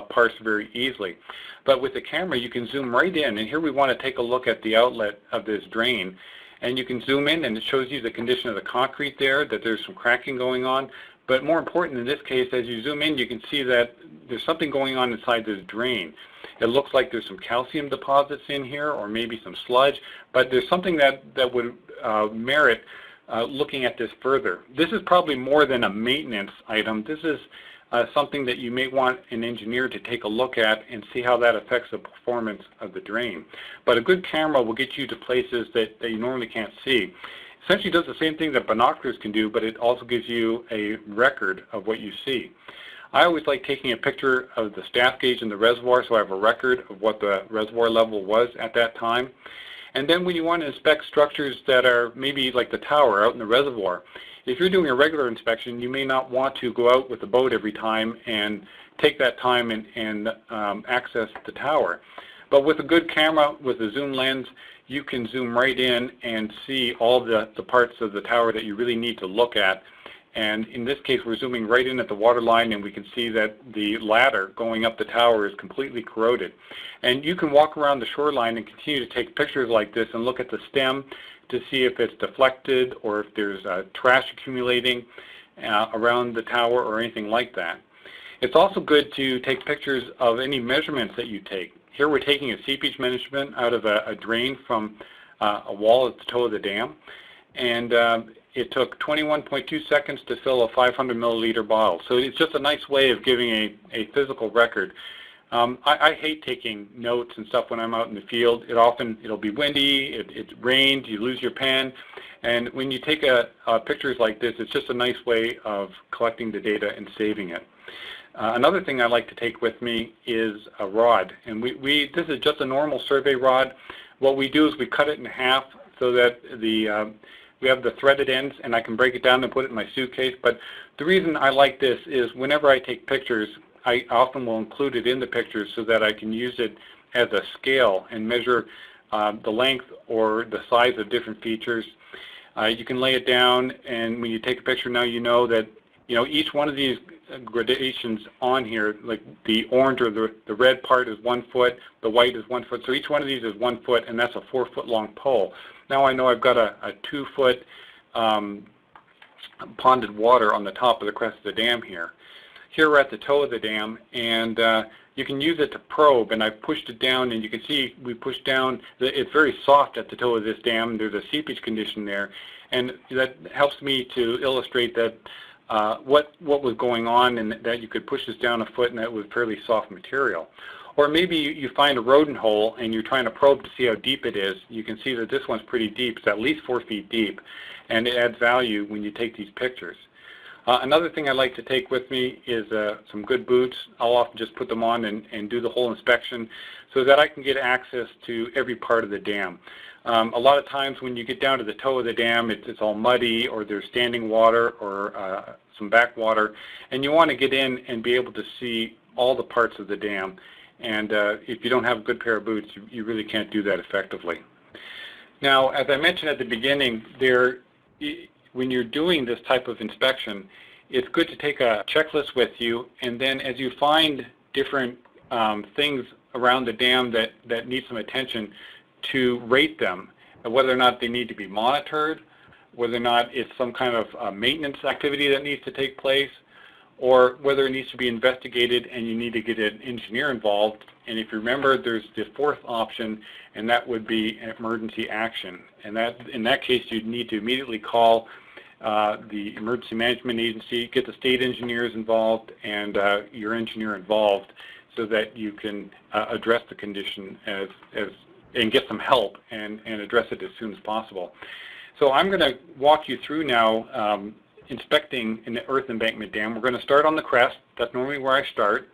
parts very easily. But with the camera, you can zoom right in, and here we want to take a look at the outlet of this drain. And you can zoom in, and it shows you the condition of the concrete there, that there's some cracking going on. But more important in this case, as you zoom in, you can see that there's something going on inside this drain. It looks like there's some calcium deposits in here, or maybe some sludge, but there's something that would merit looking at this further. This is probably more than a maintenance item. This is something that you may want an engineer to take a look at and see how that affects the performance of the drain. But a good camera will get you to places that you normally can't see. Essentially does the same thing that binoculars can do, but it also gives you a record of what you see. I always like taking a picture of the staff gauge in the reservoir so I have a record of what the reservoir level was at that time. And then when you want to inspect structures that are maybe like the tower out in the reservoir, if you're doing a regular inspection, you may not want to go out with the boat every time and take that time and access the tower. But with a good camera, with a zoom lens, you can zoom right in and see all the parts of the tower that you really need to look at. And in this case, we're zooming right in at the water line, and we can see that the ladder going up the tower is completely corroded. And you can walk around the shoreline and continue to take pictures like this and look at the stem to see if it's deflected or if there's trash accumulating around the tower or anything like that. It's also good to take pictures of any measurements that you take. Here we're taking a seepage measurement out of a drain from a wall at the toe of the dam, and it took 21.2 seconds to fill a 500 milliliter bottle. So it's just a nice way of giving a physical record. I hate taking notes and stuff when I'm out in the field. It'll be windy, it rains, you lose your pen, and when you take pictures like this, it's just a nice way of collecting the data and saving it. Another thing I like to take with me is a rod, and this is just a normal survey rod. What we do is we cut it in half so that we have the threaded ends, and I can break it down and put it in my suitcase. But the reason I like this is whenever I take pictures, I often will include it in the pictures so that I can use it as a scale and measure the length or the size of different features. You can lay it down, and when you take a picture now, you know that each one of these gradations on here, like the orange or the red part is 1 foot, the white is 1 foot. So each one of these is 1 foot, and that's a 4 foot long pole. Now I know I've got a 2 foot ponded water on the top of the crest of the dam here. Here we're at the toe of the dam, and you can use it to probe, and I've pushed it down, and you can see we pushed down. It's very soft at the toe of this dam. There's a seepage condition there, and that helps me to illustrate that what was going on, and that you could push this down a foot, and that was fairly soft material. Or maybe you find a rodent hole, and you're trying to probe to see how deep it is. You can see that this one's pretty deep. It's at least 4 feet deep, and it adds value when you take these pictures. Another thing I like to take with me is some good boots. I'll often just put them on and do the whole inspection so that I can get access to every part of the dam. A lot of times when you get down to the toe of the dam, it's all muddy, or there's standing water or some backwater, and you want to get in and be able to see all the parts of the dam. And if you don't have a good pair of boots, you really can't do that effectively. Now, as I mentioned at the beginning, when you're doing this type of inspection, it's good to take a checklist with you, and then as you find different things around the dam that need some attention, to rate them whether or not they need to be monitored, whether or not it's some kind of maintenance activity that needs to take place, or whether it needs to be investigated and you need to get an engineer involved. And if you remember, there's the fourth option, and that would be emergency action. And that, in that case, you'd need to immediately call the emergency management agency, get the state engineers involved and your engineer involved, so that you can address the condition and get some help and address it as soon as possible. So I'm going to walk you through now inspecting an earth embankment dam. We're going to start on the crest. That's normally where I start.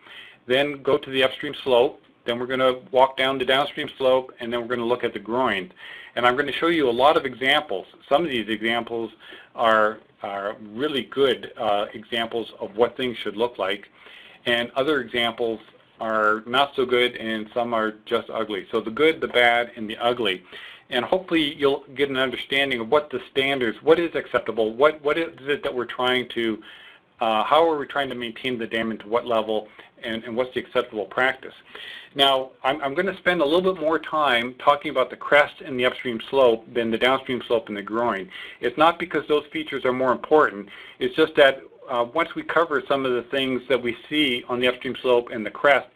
Then go to the upstream slope. Then we're going to walk down the downstream slope, and then we're going to look at the groin. And I'm going to show you a lot of examples. Some of these examples are really good examples of what things should look like, and other examples are not so good, and some are just ugly. So the good, the bad, and the ugly. And hopefully you'll get an understanding of what the standards, what is acceptable, what is it that we're trying to, how are we trying to maintain the dam and to what level, and what's the acceptable practice. Now, I'm going to spend a little bit more time talking about the crest and the upstream slope than the downstream slope and the groin. It's not because those features are more important. It's just that once we cover some of the things that we see on the upstream slope and the crest,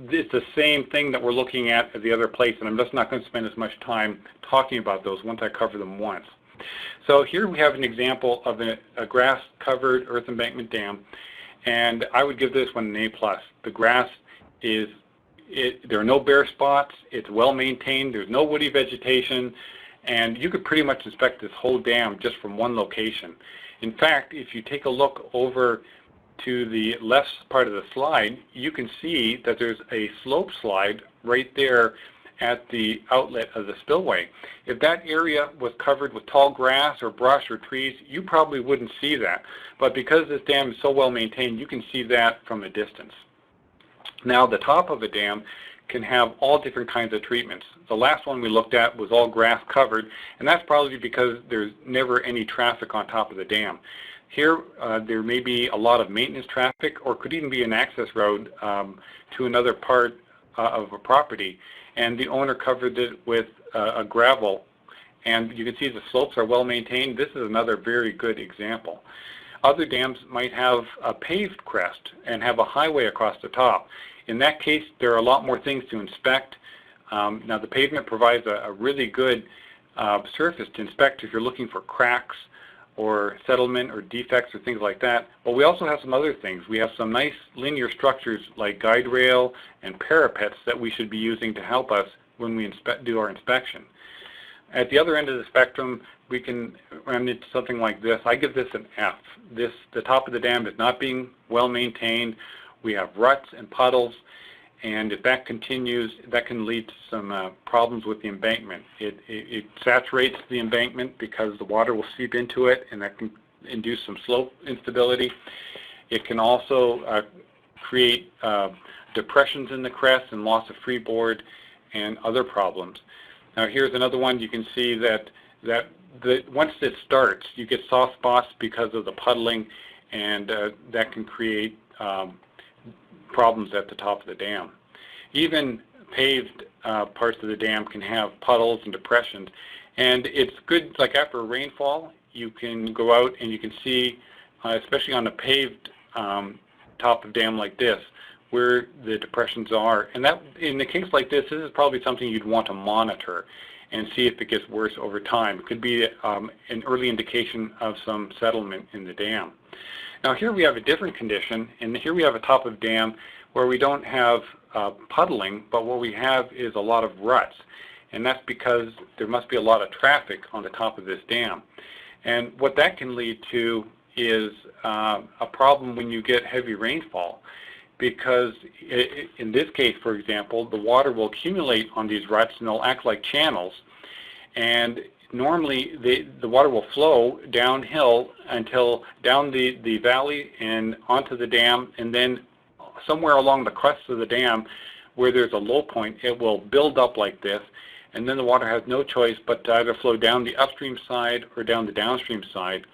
it's the same thing that we're looking at the other place, and I'm just not going to spend as much time talking about those once I cover them once. So here we have an example of a grass-covered earth embankment dam, and I would give this one an A+. The grass is, there are no bare spots, it's well maintained, there's no woody vegetation, and you could pretty much inspect this whole dam just from one location. In fact, if you take a look over to the left part of the slide, you can see that there's a slope slide right there at the outlet of the spillway. If that area was covered with tall grass or brush or trees, you probably wouldn't see that. But because this dam is so well maintained, you can see that from a distance. Now, the top of a dam can have all different kinds of treatments. The last one we looked at was all grass covered, and that's probably because there's never any traffic on top of the dam. Here, there may be a lot of maintenance traffic, or could even be an access road to another part of a property, and the owner covered it with a gravel, and you can see the slopes are well maintained. This is another very good example. Other dams might have a paved crest and have a highway across the top. In that case, there are a lot more things to inspect. Now, the pavement provides a really good surface to inspect if you're looking for cracks or settlement or defects or things like that. But we also have some other things. We have some nice linear structures like guide rail and parapets that we should be using to help us when we do our inspection. At the other end of the spectrum, we can run into something like this. I give this an F. The top of the dam is not being well maintained. We have ruts and puddles, and if that continues, that can lead to some problems with the embankment. It saturates the embankment because the water will seep into it, and that can induce some slope instability. It can also create depressions in the crest and loss of freeboard and other problems. Now, here's another one. You can see that once it starts, you get soft spots because of the puddling, and that can create problems at the top of the dam. Even paved parts of the dam can have puddles and depressions, and it's good, like after a rainfall, you can go out and you can see, especially on a paved top of dam like this, where the depressions are. And that, in a case like this is probably something you'd want to monitor and see if it gets worse over time. It could be an early indication of some settlement in the dam. Now, here we have a different condition, and here we have a top of dam where we don't have puddling, but what we have is a lot of ruts. And that's because there must be a lot of traffic on the top of this dam. And what that can lead to is a problem when you get heavy rainfall, because in this case, for example, the water will accumulate on these ruts and they'll act like channels. And normally the water will flow downhill until down the valley and onto the dam, and then somewhere along the crest of the dam where there's a low point, it will build up like this, and then the water has no choice but to either flow down the upstream side or down the downstream side.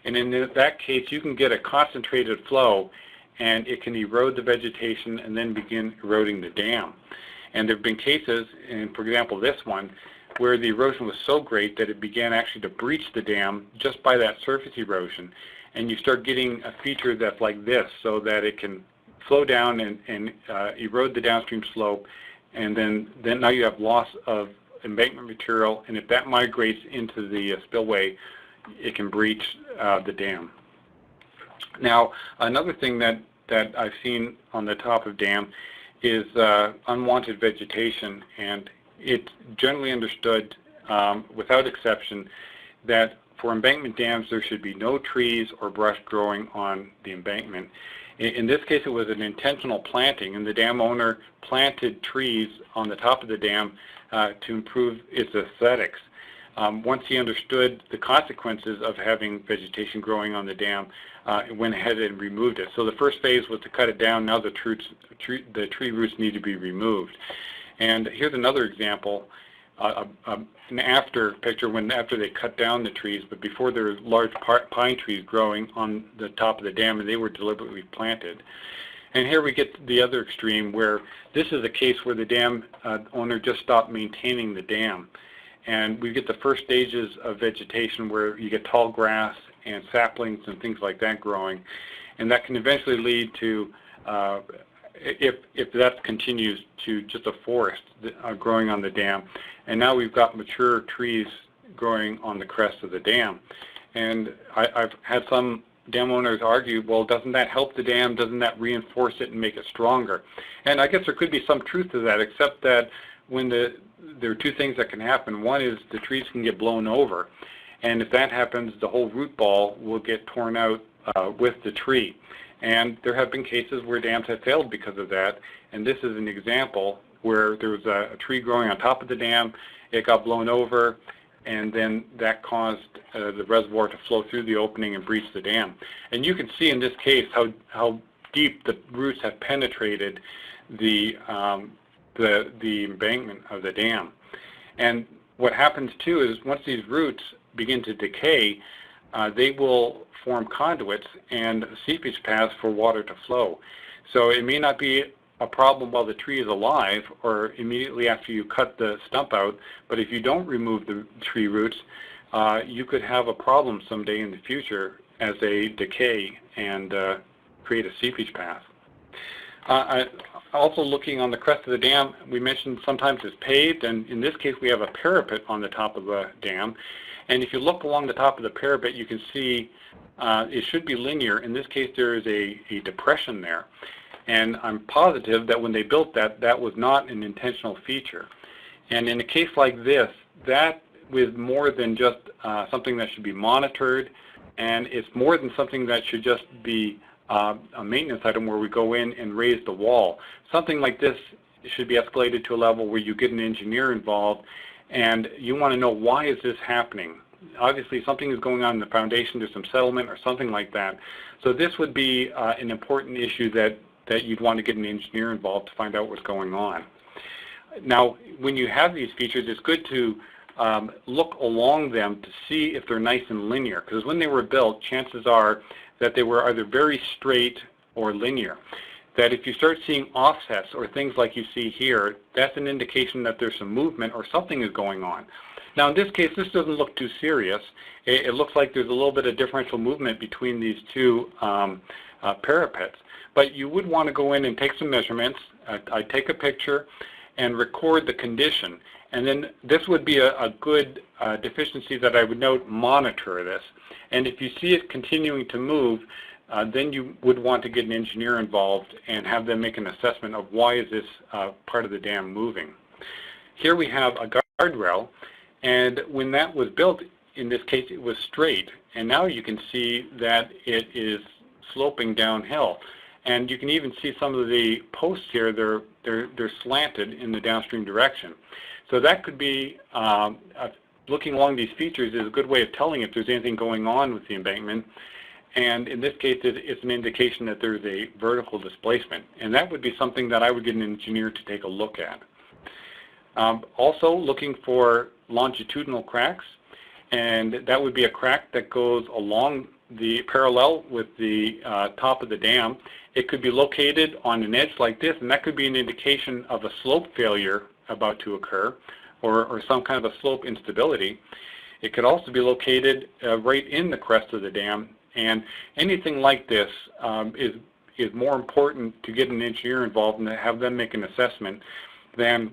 And in that case, you can get a concentrated flow, and it can erode the vegetation and then begin eroding the dam. And there have been cases, and for example this one, where the erosion was so great that it began actually to breach the dam just by that surface erosion. And you start getting a feature that's like this, so that it can flow down and erode the downstream slope, and then now you have loss of embankment material, and if that migrates into the spillway, it can breach the dam. Now, another thing that I've seen on the top of dam is unwanted vegetation, and it's generally understood without exception that for embankment dams there should be no trees or brush growing on the embankment. In this case, it was an intentional planting, and the dam owner planted trees on the top of the dam to improve its aesthetics. Once he understood the consequences of having vegetation growing on the dam, it went ahead and removed it. So the first phase was to cut it down. Now the tree roots need to be removed. And here's another example, an after picture after they cut down the trees, but before there were large pine trees growing on the top of the dam, and they were deliberately planted. And here we get the other extreme, where this is a case where the dam owner just stopped maintaining the dam. And we get the first stages of vegetation where you get tall grass and saplings and things like that growing. And that can eventually lead to, if that continues, to just a forest growing on the dam. And now we've got mature trees growing on the crest of the dam. And I've had some dam owners argue, well, doesn't that help the dam? Doesn't that reinforce it and make it stronger? And I guess there could be some truth to that, except that when there are two things that can happen. One is the trees can get blown over, and if that happens, the whole root ball will get torn out with the tree. And there have been cases where dams have failed because of that, and this is an example where there was a tree growing on top of the dam, it got blown over, and then that caused the reservoir to flow through the opening and breach the dam. And you can see in this case how deep the roots have penetrated the embankment of the dam. And what happens too is once these roots begin to decay, they will form conduits and seepage paths for water to flow. So it may not be a problem while the tree is alive or immediately after you cut the stump out, but if you don't remove the tree roots, you could have a problem someday in the future as they decay and create a seepage path. Also looking on the crest of the dam, we mentioned sometimes it's paved, and in this case we have a parapet on the top of the dam. And if you look along the top of the parapet, you can see it should be linear. In this case, there is a depression there. And I'm positive that when they built that, that was not an intentional feature. And in a case like this, that was more than just something that should be monitored, and it's more than something that should just be a maintenance item where we go in and raise the wall. Something like this should be escalated to a level where you get an engineer involved, and you want to know, why is this happening? Obviously something is going on in the foundation, there's some settlement or something like that. So this would be an important issue that you'd want to get an engineer involved to find out what's going on. Now, when you have these features, it's good to look along them to see if they're nice and linear, because when they were built, chances are that they were either very straight or linear. That if you start seeing offsets or things like you see here, that's an indication that there's some movement or something is going on. Now in this case, this doesn't look too serious. It looks like there's a little bit of differential movement between these two parapets. But you would want to go in and take some measurements. I'd take a picture and record the condition. And then this would be a good deficiency that I would note, monitor this. And if you see it continuing to move, then you would want to get an engineer involved and have them make an assessment of why is this part of the dam moving. Here we have a guardrail, and when that was built, in this case it was straight, and now you can see that it is sloping downhill. And you can even see some of the posts here, they're slanted in the downstream direction. So that could be, looking along these features is a good way of telling if there's anything going on with the embankment. And in this case, it's an indication that there's a vertical displacement. And that would be something that I would get an engineer to take a look at. Also looking for longitudinal cracks, and that would be a crack that goes along the parallel with the top of the dam. It could be located on an edge like this, and that could be an indication of a slope failure about to occur, or some kind of a slope instability. It could also be located right in the crest of the dam, and anything like this is more important to get an engineer involved and to have them make an assessment than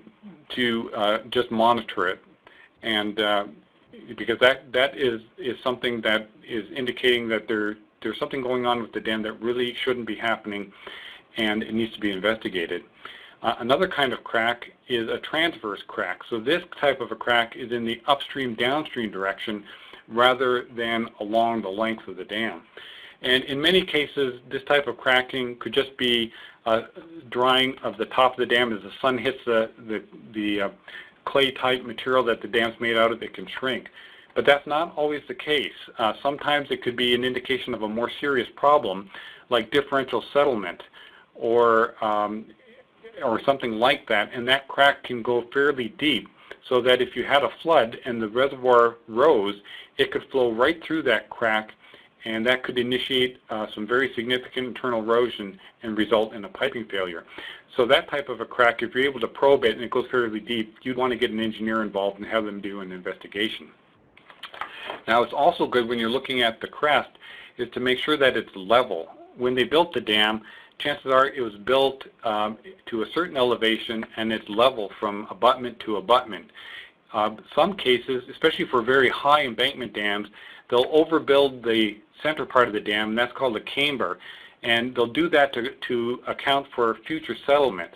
to just monitor it. And because that is something that is indicating that there's something going on with the dam that really shouldn't be happening, and it needs to be investigated. Another kind of crack is a transverse crack. So this type of a crack is in the upstream-downstream direction rather than along the length of the dam. And in many cases, this type of cracking could just be drying of the top of the dam. As the sun hits the clay-type material that the dam's made out of, it can shrink. But that's not always the case. Sometimes it could be an indication of a more serious problem, like differential settlement or something like that, and that crack can go fairly deep, so that if you had a flood and the reservoir rose, it could flow right through that crack, and that could initiate some very significant internal erosion and result in a piping failure. So that type of a crack, if you're able to probe it and it goes fairly deep, you'd want to get an engineer involved and have them do an investigation. Now, it's also good when you're looking at the crest is to make sure that it's level. When they built the dam, chances are it was built to a certain elevation and it's level from abutment to abutment. Some cases, especially for very high embankment dams, they'll overbuild the center part of the dam, and that's called a camber, and they'll do that to account for future settlement.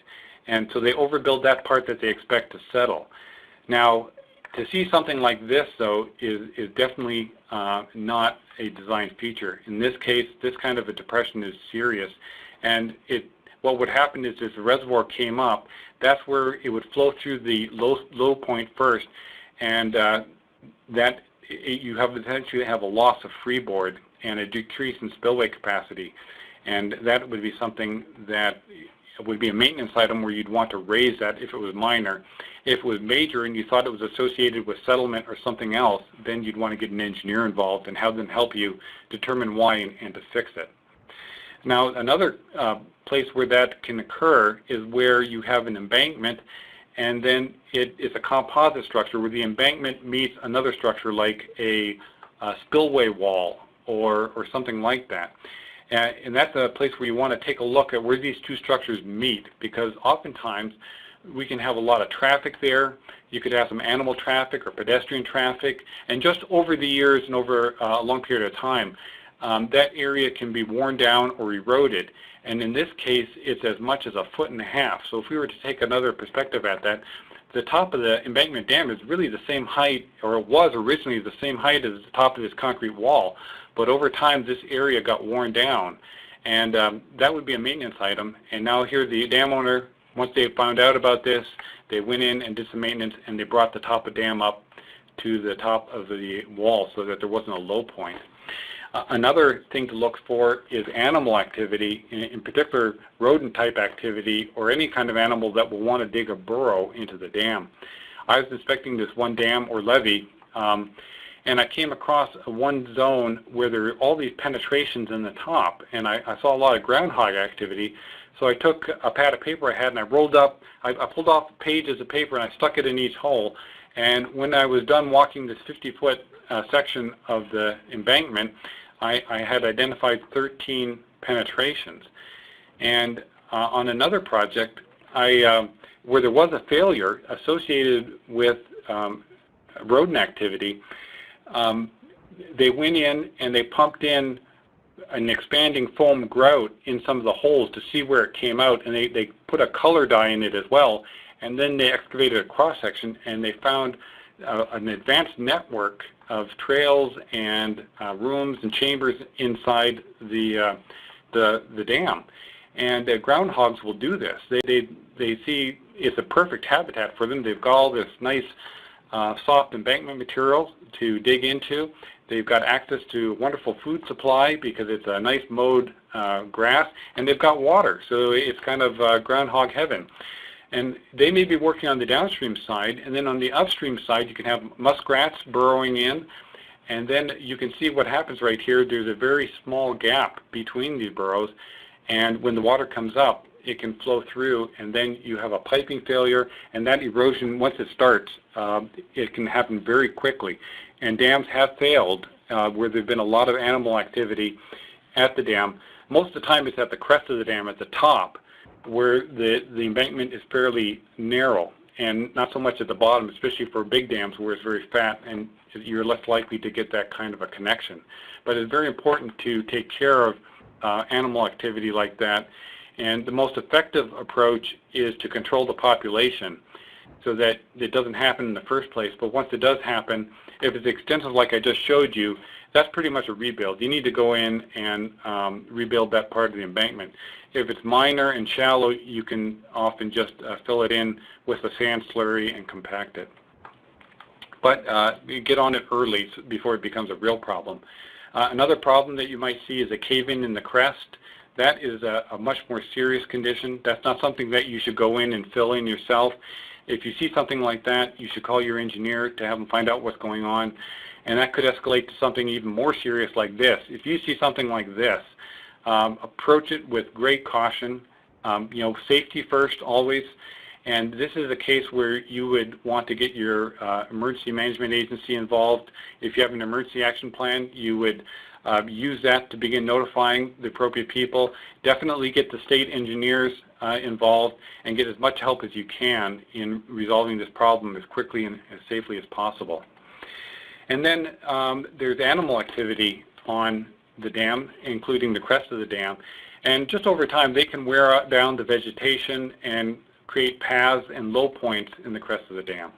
And so they overbuild that part that they expect to settle. Now, to see something like this, though, is definitely not a design feature. In this case, this kind of a depression is serious. And what would happen is if the reservoir came up, that's where it would flow through the low point first, and you essentially have a loss of freeboard and a decrease in spillway capacity. And that would be something that would be a maintenance item where you'd want to raise that if it was minor. If it was major and you thought it was associated with settlement or something else, then you'd want to get an engineer involved and have them help you determine why and to fix it. Now, another place where that can occur is where you have an embankment, and then it's a composite structure where the embankment meets another structure like a spillway wall or something like that. And that's a place where you want to take a look at where these two structures meet, because oftentimes we can have a lot of traffic there. You could have some animal traffic or pedestrian traffic, and just over the years and over a long period of time, that area can be worn down or eroded. And in this case, it's as much as 1.5 feet. So if we were to take another perspective at that, the top of the embankment dam is really the same height, or it was originally the same height as the top of this concrete wall. But over time, this area got worn down. And that would be a maintenance item. And now here the dam owner, once they found out about this, they went in and did some maintenance, and they brought the top of the dam up to the top of the wall so that there wasn't a low point. Another thing to look for is animal activity, in particular rodent-type activity or any kind of animal that will want to dig a burrow into the dam. I was inspecting this one dam or levee, and I came across one zone where there were all these penetrations in the top, and I saw a lot of groundhog activity. So I took a pad of paper I had and I rolled up, I pulled off pages of paper and I stuck it in each hole. And when I was done walking this 50-foot section of the embankment, I had identified 13 penetrations. And on another project, where there was a failure associated with rodent activity, they went in and they pumped in an expanding foam grout in some of the holes to see where it came out, and they put a color dye in it as well, and then they excavated a cross-section and they found an advanced network of trails and rooms and chambers inside the dam. And groundhogs will do this. They see it's a perfect habitat for them. They've got all this nice soft embankment material to dig into. They've got access to wonderful food supply because it's a nice mowed grass, and they've got water, so it's kind of groundhog heaven. And they may be working on the downstream side, and then on the upstream side you can have muskrats burrowing in, and then you can see what happens right here. There's a very small gap between these burrows, and when the water comes up, it can flow through, and then you have a piping failure, and that erosion, once it starts, it can happen very quickly. And dams have failed where there's been a lot of animal activity at the dam. Most of the time it's at the crest of the dam, at the top, where the embankment is fairly narrow, and not so much at the bottom, especially for big dams where it's very fat and you're less likely to get that kind of a connection. But it's very important to take care of animal activity like that, and the most effective approach is to control the population so that it doesn't happen in the first place. But once it does happen, if it's extensive like I just showed you, that's pretty much a rebuild. You need to go in and rebuild that part of the embankment. If it's minor and shallow, you can often just fill it in with a sand slurry and compact it. But you get on it early before it becomes a real problem. Another problem that you might see is a cave-in in the crest. That is a much more serious condition. That's not something that you should go in and fill in yourself. If you see something like that, you should call your engineer to have them find out what's going on. And that could escalate to something even more serious like this. If you see something like this, approach it with great caution. Safety first always. And this is a case where you would want to get your emergency management agency involved. If you have an emergency action plan, you would use that to begin notifying the appropriate people. Definitely get the state engineers involved and get as much help as you can in resolving this problem as quickly and as safely as possible. And then there's animal activity on the dam, including the crest of the dam. And just over time, they can wear down the vegetation and create paths and low points in the crest of the dam.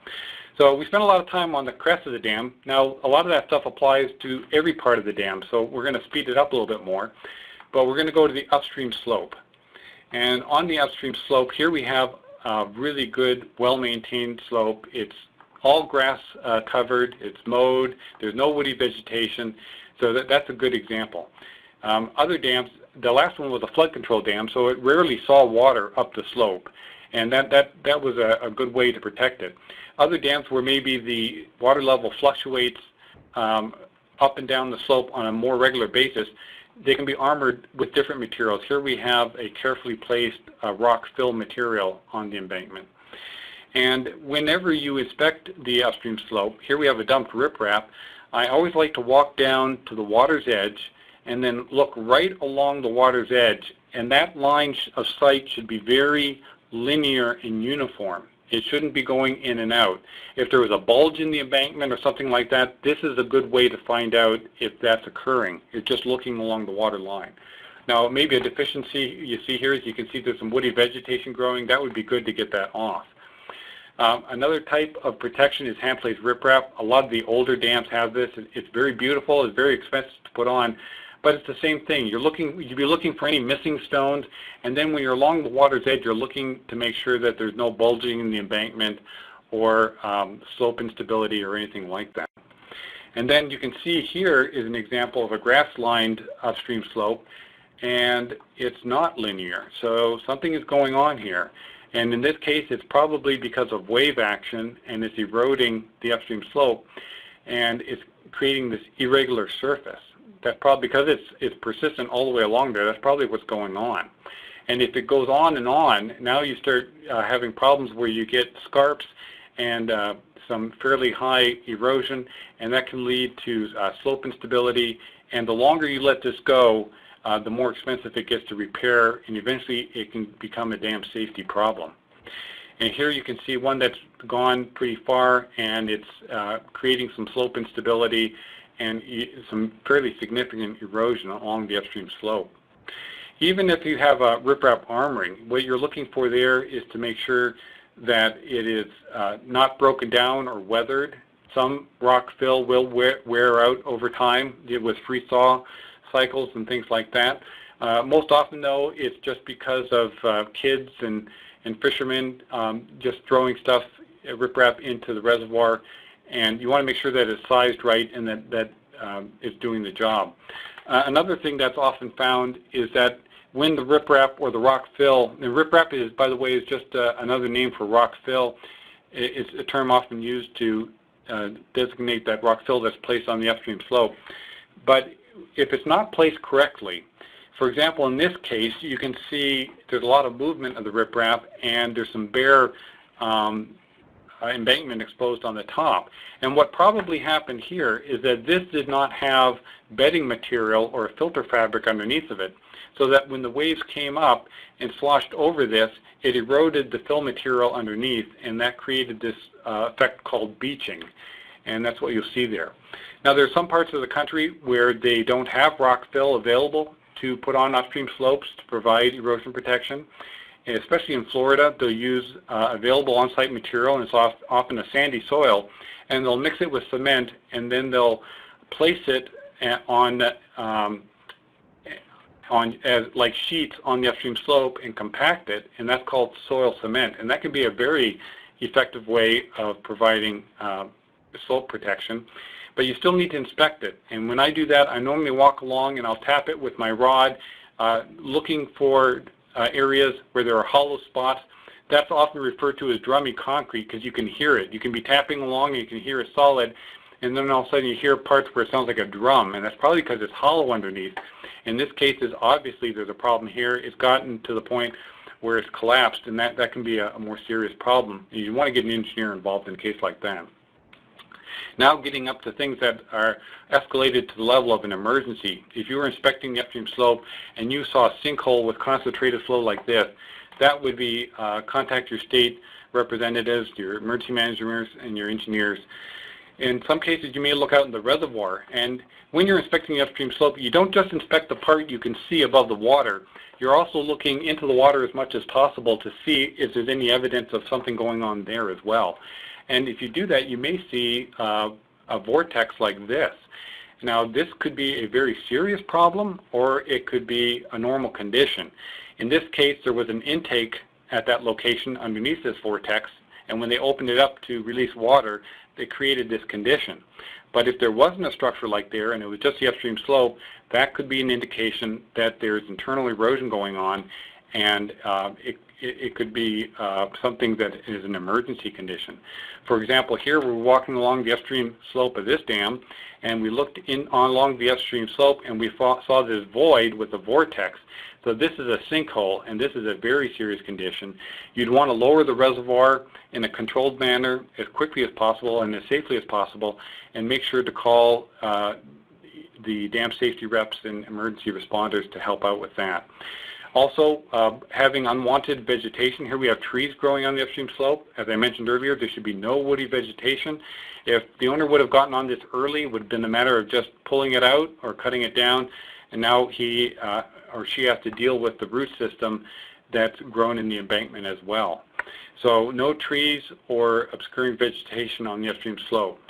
So we spent a lot of time on the crest of the dam. Now, a lot of that stuff applies to every part of the dam, so we're going to speed it up a little bit more. But we're going to go to the upstream slope. And on the upstream slope, here we have a really good, well-maintained slope. It's all grass covered, it's mowed, there's no woody vegetation, so that's a good example. Other dams, the last one was a flood control dam, so it rarely saw water up the slope, and that was a good way to protect it. Other dams where maybe the water level fluctuates up and down the slope on a more regular basis, they can be armored with different materials. Here we have a carefully placed rock fill material on the embankment. And whenever you inspect the upstream slope, here we have a dumped riprap. I always like to walk down to the water's edge and then look right along the water's edge. And that line of sight should be very linear and uniform. It shouldn't be going in and out. If there was a bulge in the embankment or something like that, this is a good way to find out if that's occurring. It's just looking along the water line. Now, maybe a deficiency you see here is you can see there's some woody vegetation growing. That would be good to get that off. Another type of protection is hand-placed riprap. A lot of the older dams have this. It's very beautiful. It's very expensive to put on, but it's the same thing. You'd be looking for any missing stones, and then when you're along the water's edge, you're looking to make sure that there's no bulging in the embankment or slope instability or anything like that. And then you can see here is an example of a grass-lined upstream slope, and it's not linear. So something is going on here. And in this case, it's probably because of wave action, and it's eroding the upstream slope, and it's creating this irregular surface. That's probably because it's persistent all the way along there. That's probably what's going on. And if it goes on and on, now you start having problems where you get scarps and some fairly high erosion, and that can lead to slope instability. And the longer you let this go, the more expensive it gets to repair, and eventually it can become a dam safety problem. And here you can see one that's gone pretty far, and it's creating some slope instability and some fairly significant erosion along the upstream slope. Even if you have a riprap armoring, what you're looking for there is to make sure that it is not broken down or weathered. Some rock fill will wear out over time with freeze-thaw cycles and things like that. Most often, though, it's just because of kids and fishermen just throwing stuff, riprap, into the reservoir, and you want to make sure that it's sized right and that it's doing the job. Another thing that's often found is that when the riprap or the rock fill, and riprap is, by the way, is just another name for rock fill. It's a term often used to designate that rock fill that's placed on the upstream slope. But if it's not placed correctly, For example, in this case, you can see there's a lot of movement of the riprap, and there's some bare embankment exposed on the top. And what probably happened here is that this did not have bedding material or a filter fabric underneath of it, so that when the waves came up and sloshed over this, it eroded the fill material underneath, and that created this effect called beaching. And that's what you'll see there. Now, there are some parts of the country where they don't have rock fill available to put on upstream slopes to provide erosion protection. And especially in Florida, they'll use available on-site material, and it's often a sandy soil, and they'll mix it with cement, and then they'll place it on like sheets on the upstream slope and compact it, and that's called soil cement. And that can be a very effective way of providing slope protection. But you still need to inspect it. And when I do that, I normally walk along and I'll tap it with my rod, looking for areas where there are hollow spots. That's often referred to as drummy concrete because you can hear it. You can be tapping along and you can hear it solid, and then all of a sudden you hear parts where it sounds like a drum, and that's probably because it's hollow underneath. In this case, obviously there's a problem here. It's gotten to the point where it's collapsed, and that can be a more serious problem. You want to get an engineer involved in a case like that. Now getting up to things that are escalated to the level of an emergency. If you were inspecting the upstream slope and you saw a sinkhole with concentrated flow like this, that would be contact your state representatives, your emergency managers, and your engineers. In some cases, you may look out in the reservoir, and when you're inspecting the upstream slope, you don't just inspect the part you can see above the water. You're also looking into the water as much as possible to see if there's any evidence of something going on there as well. And if you do that, you may see a vortex like this. Now, this could be a very serious problem, or it could be a normal condition. In this case, there was an intake at that location underneath this vortex, and when they opened it up to release water, they created this condition. But if there wasn't a structure like there, and it was just the upstream slope, that could be an indication that there's internal erosion going on, and it could be something that is an emergency condition. For example, here we're walking along the upstream slope of this dam, and we looked along the upstream slope, and we saw this void with a vortex. So this is a sinkhole, and this is a very serious condition. You'd want to lower the reservoir in a controlled manner as quickly as possible and as safely as possible, and make sure to call the dam safety reps and emergency responders to help out with that. Also, having unwanted vegetation. Here we have trees growing on the upstream slope. As I mentioned earlier, there should be no woody vegetation. If the owner would have gotten on this early, it would have been a matter of just pulling it out or cutting it down, and now he or she has to deal with the root system that's grown in the embankment as well. So no trees or obscuring vegetation on the upstream slope.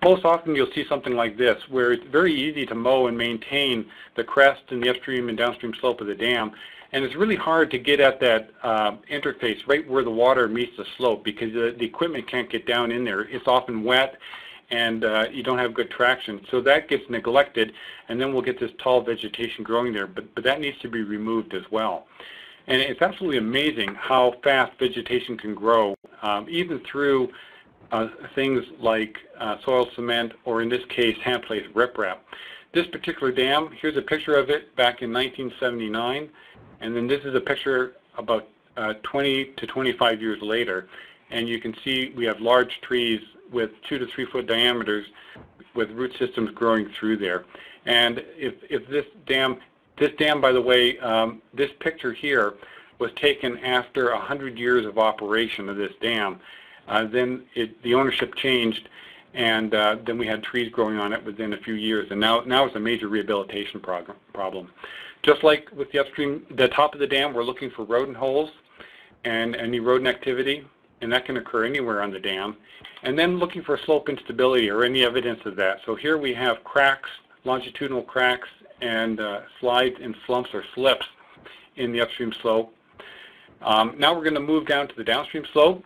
Most often you'll see something like this, where it's very easy to mow and maintain the crest and the upstream and downstream slope of the dam, and it's really hard to get at that interface right where the water meets the slope, because the equipment can't get down in there. It's often wet, and you don't have good traction. So that gets neglected, and then we'll get this tall vegetation growing there, but that needs to be removed as well. And it's absolutely amazing how fast vegetation can grow, even through things like soil cement, or in this case, hand-placed riprap. This particular dam, here's a picture of it back in 1979, and then this is a picture about 20 to 25 years later, and you can see we have large trees with 2 to 3 foot diameters with root systems growing through there. And if this dam, by the way, this picture here was taken after 100 years of operation of this dam. Then the ownership changed, and then we had trees growing on it within a few years, and now it's a major rehabilitation problem. Just like with the upstream, the top of the dam, we're looking for rodent holes and any rodent activity, and that can occur anywhere on the dam. And then looking for slope instability or any evidence of that. So here we have cracks, longitudinal cracks, and slides and slumps or slips in the upstream slope. Now we're going to move down to the downstream slope.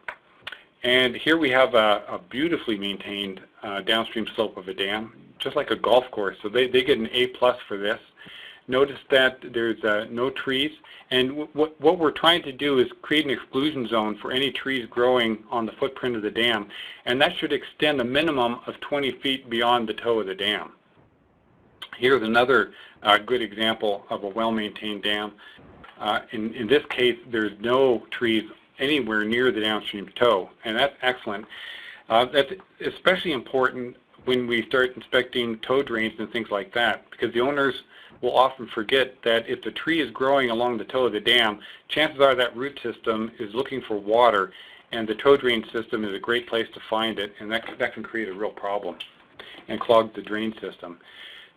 And here we have a beautifully maintained downstream slope of a dam, just like a golf course. So they get an A+ for this. Notice that there's no trees. And what we're trying to do is create an exclusion zone for any trees growing on the footprint of the dam. And that should extend a minimum of 20 feet beyond the toe of the dam. Here's another good example of a well-maintained dam. In this case, there's no trees anywhere near the downstream toe, and that's excellent. That's especially important when we start inspecting toe drains and things like that, because the owners will often forget that if the tree is growing along the toe of the dam, chances are that root system is looking for water, and the toe drain system is a great place to find it, and that can create a real problem and clog the drain system.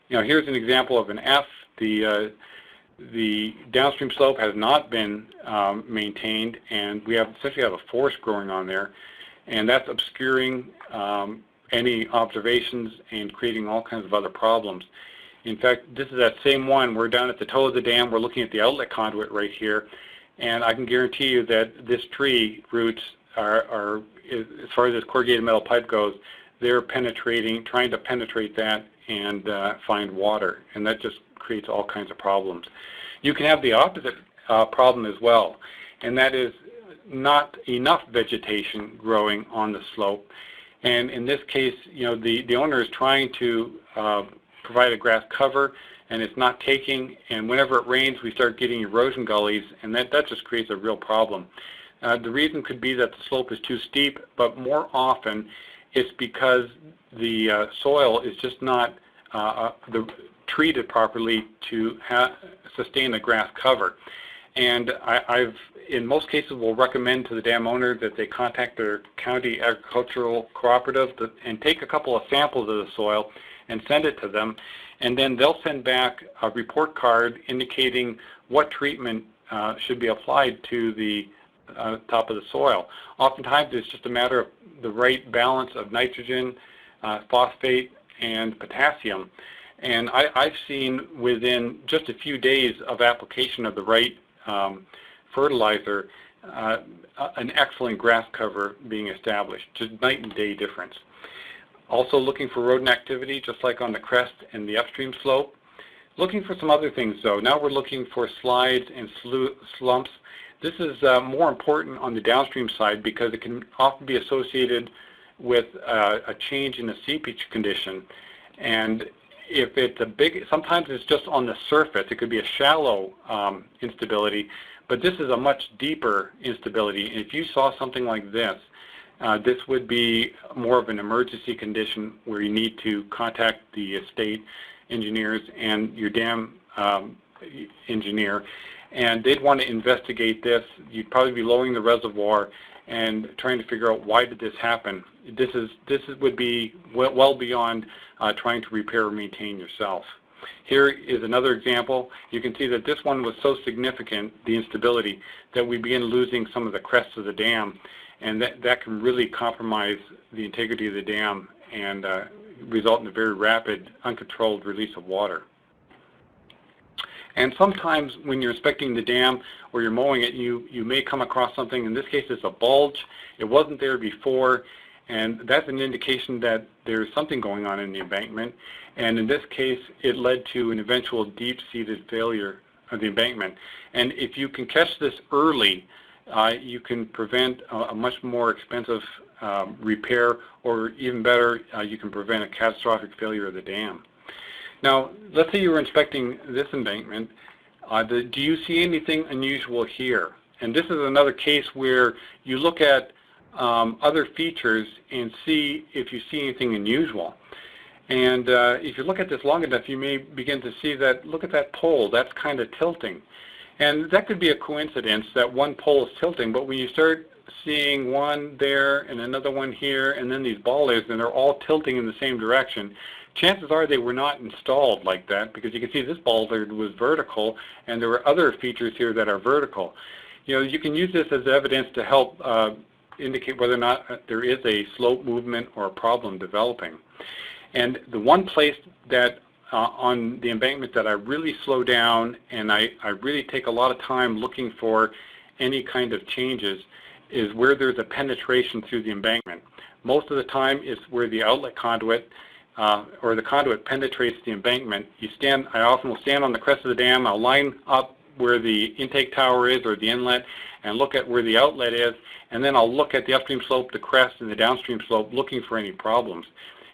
Here's an example of an F. The downstream slope has not been maintained, and we essentially have a forest growing on there, and that's obscuring any observations and creating all kinds of other problems. In fact, this is that same one. We're down at the toe of the dam. We're looking at the outlet conduit right here, and I can guarantee you that this tree roots are as far as this corrugated metal pipe goes, they're trying to penetrate that and find water, and that just creates all kinds of problems. You can have the opposite problem as well, and that is not enough vegetation growing on the slope. And in this case, the owner is trying to provide a grass cover, and it's not taking, and whenever it rains, we start getting erosion gullies, and that just creates a real problem. The reason could be that the slope is too steep, but more often it's because the soil is just not treated properly to sustain a grass cover. And in most cases, will recommend to the dam owner that they contact their county agricultural cooperative and take a couple of samples of the soil and send it to them, and then they'll send back a report card indicating what treatment should be applied to the top of the soil. Oftentimes, it's just a matter of the right balance of nitrogen, phosphate, and potassium. And I've seen within just a few days of application of the right fertilizer, an excellent grass cover being established, just night and day difference. Also looking for rodent activity, just like on the crest and the upstream slope. Looking for some other things though. Now we're looking for slides and slumps. This is more important on the downstream side because it can often be associated with a change in the seepage condition. And if it's sometimes it's just on the surface. It could be a shallow instability, but this is a much deeper instability. If you saw something like this, this would be more of an emergency condition where you need to contact the estate engineers and your dam engineer, and they'd want to investigate this. You'd probably be lowering the reservoir and trying to figure out why did this happen. This would be well beyond trying to repair or maintain yourself. Here is another example. You can see that this one was so significant, the instability, that we begin losing some of the crests of the dam, and that can really compromise the integrity of the dam and result in a very rapid, uncontrolled release of water. And sometimes when you're inspecting the dam or you're mowing it, you may come across something. In this case, it's a bulge. It wasn't there before, and that's an indication that there's something going on in the embankment. And in this case, it led to an eventual deep-seated failure of the embankment. And if you can catch this early, you can prevent a much more expensive repair, or even better, you can prevent a catastrophic failure of the dam. Now, let's say you were inspecting this embankment. Do you see anything unusual here? And this is another case where you look at other features and see if you see anything unusual. And if you look at this long enough, you may begin to see that, look at that pole, that's kind of tilting. And that could be a coincidence that one pole is tilting, but when you start seeing one there and another one here and then these bollards, and they're all tilting in the same direction, chances are they were not installed like that, because you can see this bollard was vertical and there were other features here that are vertical. You can use this as evidence to help indicate whether or not there is a slope movement or a problem developing. And the one place that on the embankment that I really slow down and I really take a lot of time looking for any kind of changes is where there's a penetration through the embankment. Most of the time it's where the outlet conduit or the conduit penetrates the embankment. I often will stand on the crest of the dam, I'll line up where the intake tower is or the inlet and look at where the outlet is, and then I'll look at the upstream slope, the crest, and the downstream slope looking for any problems.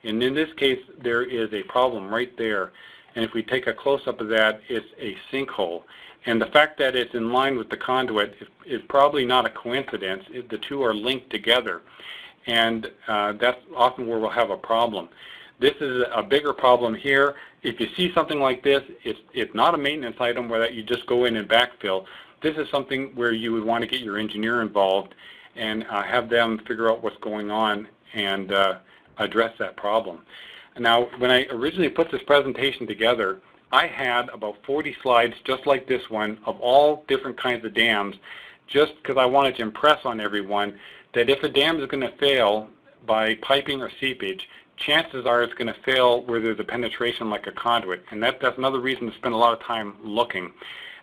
And in this case, there is a problem right there. And if we take a close-up of that, it's a sinkhole. And the fact that it's in line with the conduit is probably not a coincidence. The two are linked together. And that's often where we'll have a problem. This is a bigger problem here. If you see something like this, it's not a maintenance item where that you just go in and backfill. This is something where you would want to get your engineer involved and have them figure out what's going on and address that problem. Now, when I originally put this presentation together, I had about 40 slides just like this one of all different kinds of dams, just because I wanted to impress on everyone that if a dam is going to fail by piping or seepage, chances are it's going to fail where there's a penetration like a conduit. And that's another reason to spend a lot of time looking.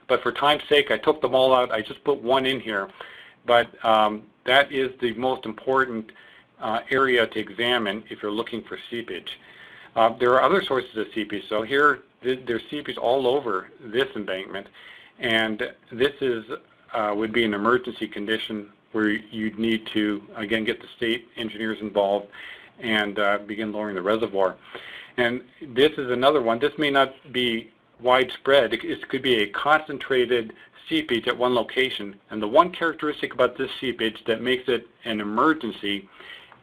But for time's sake, I took them all out. I just put one in here. But that is the most important area to examine if you're looking for seepage. There are other sources of seepage. So here, there's seepage all over this embankment. And this is would be an emergency condition where you'd need to, again, get the state engineers involved and begin lowering the reservoir. And this is another one. This may not be widespread. It could be a concentrated seepage at one location. And the one characteristic about this seepage that makes it an emergency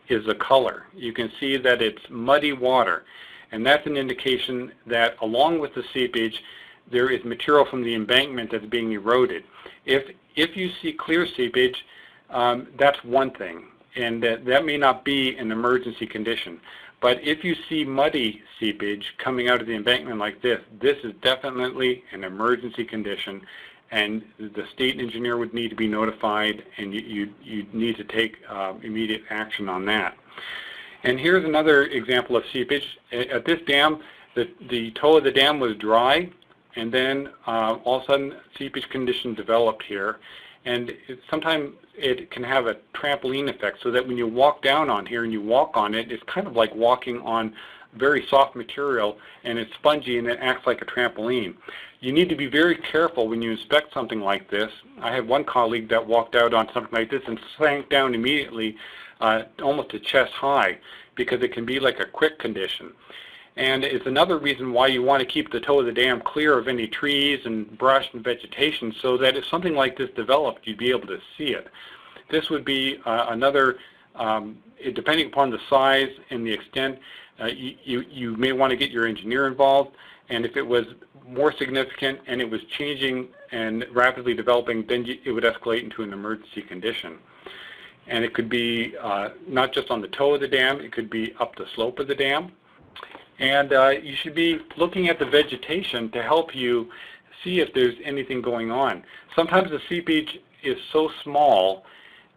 is the color. You can see that it's muddy water. And that's an indication that along with the seepage, there is material from the embankment that's being eroded. If you see clear seepage, that's one thing, and that may not be an emergency condition. But if you see muddy seepage coming out of the embankment like this is definitely an emergency condition, and the state engineer would need to be notified, and you need to take immediate action on that. And here's another example of seepage. At this dam, the toe of the dam was dry, and then all of a sudden seepage condition developed here. And sometimes it can have a trampoline effect, so that when you walk down on here and you walk on it, it's kind of like walking on very soft material, and it's spongy and it acts like a trampoline. You need to be very careful when you inspect something like this. I had one colleague that walked out on something like this and sank down immediately, almost to chest high, because it can be like a quick condition. And it's another reason why you want to keep the toe of the dam clear of any trees and brush and vegetation, so that if something like this developed, you'd be able to see it. This would be another, depending upon the size and the extent, you may want to get your engineer involved. And if it was more significant and it was changing and rapidly developing, then it would escalate into an emergency condition. And it could be not just on the toe of the dam, it could be up the slope of the dam. And you should be looking at the vegetation to help you see if there's anything going on. Sometimes the seepage is so small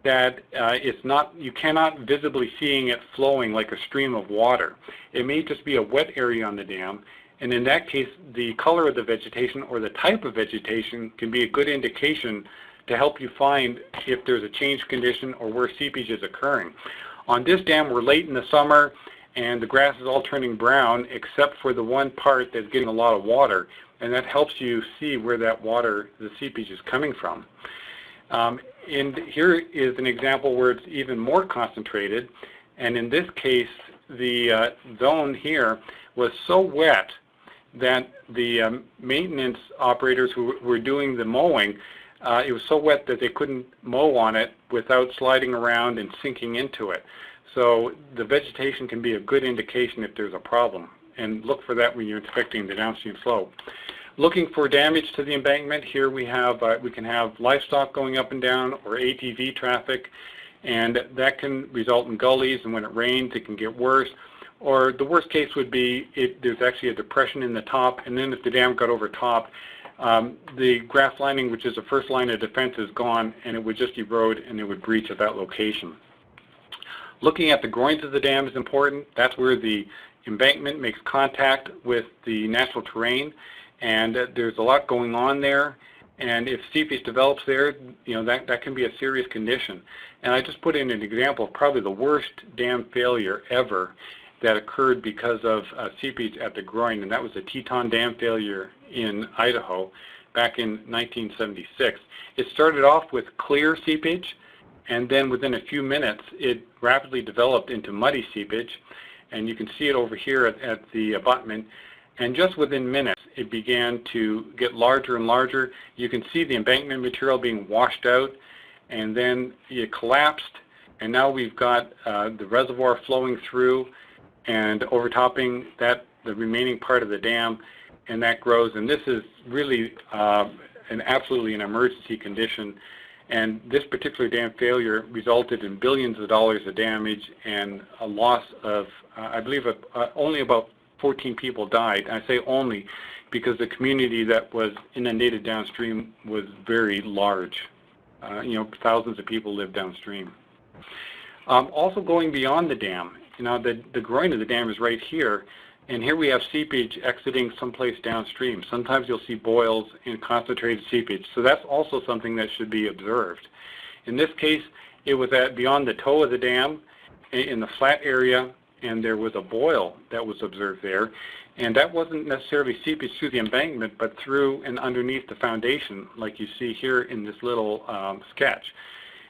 that you cannot visibly seeing it flowing like a stream of water. It may just be a wet area on the dam, and in that case, the color of the vegetation or the type of vegetation can be a good indication to help you find if there's a change condition or where seepage is occurring. On this dam, we're late in the summer, and the grass is all turning brown except for the one part that's getting a lot of water, and that helps you see where that water, the seepage, is coming from. And here is an example where it's even more concentrated, and in this case the zone here was so wet that the maintenance operators who were doing the mowing, it was so wet that they couldn't mow on it without sliding around and sinking into it. So the vegetation can be a good indication if there's a problem, and look for that when you're inspecting the downstream flow. Looking for damage to the embankment, here we can have livestock going up and down, or ATV traffic, and that can result in gullies, and when it rains it can get worse. Or the worst case would be there's actually a depression in the top, and then if the dam got over top, the grass lining, which is the first line of defense, is gone, and it would just erode and it would breach at that location. Looking at the groins of the dam is important. That's where the embankment makes contact with the natural terrain, and there's a lot going on there. And if seepage develops there, that can be a serious condition. And I just put in an example of probably the worst dam failure ever that occurred because of seepage at the groin, and that was the Teton Dam failure in Idaho back in 1976. It started off with clear seepage, and then within a few minutes it rapidly developed into muddy seepage, and you can see it over here at the abutment. And just within minutes, it began to get larger and larger. You can see the embankment material being washed out, and then it collapsed, and now we've got the reservoir flowing through and overtopping that, the remaining part of the dam, and that grows. And this is really absolutely an emergency condition. And this particular dam failure resulted in billions of dollars of damage and a loss of, I believe, only about 14 people died. I say only because the community that was inundated downstream was very large. Thousands of people live downstream. Also going beyond the dam, the groin of the dam is right here, and here we have seepage exiting someplace downstream. Sometimes you'll see boils in concentrated seepage, so that's also something that should be observed. In this case, it was beyond the toe of the dam in the flat area, and there was a boil that was observed there, and that wasn't necessarily seepage through the embankment, but through and underneath the foundation, like you see here in this little sketch.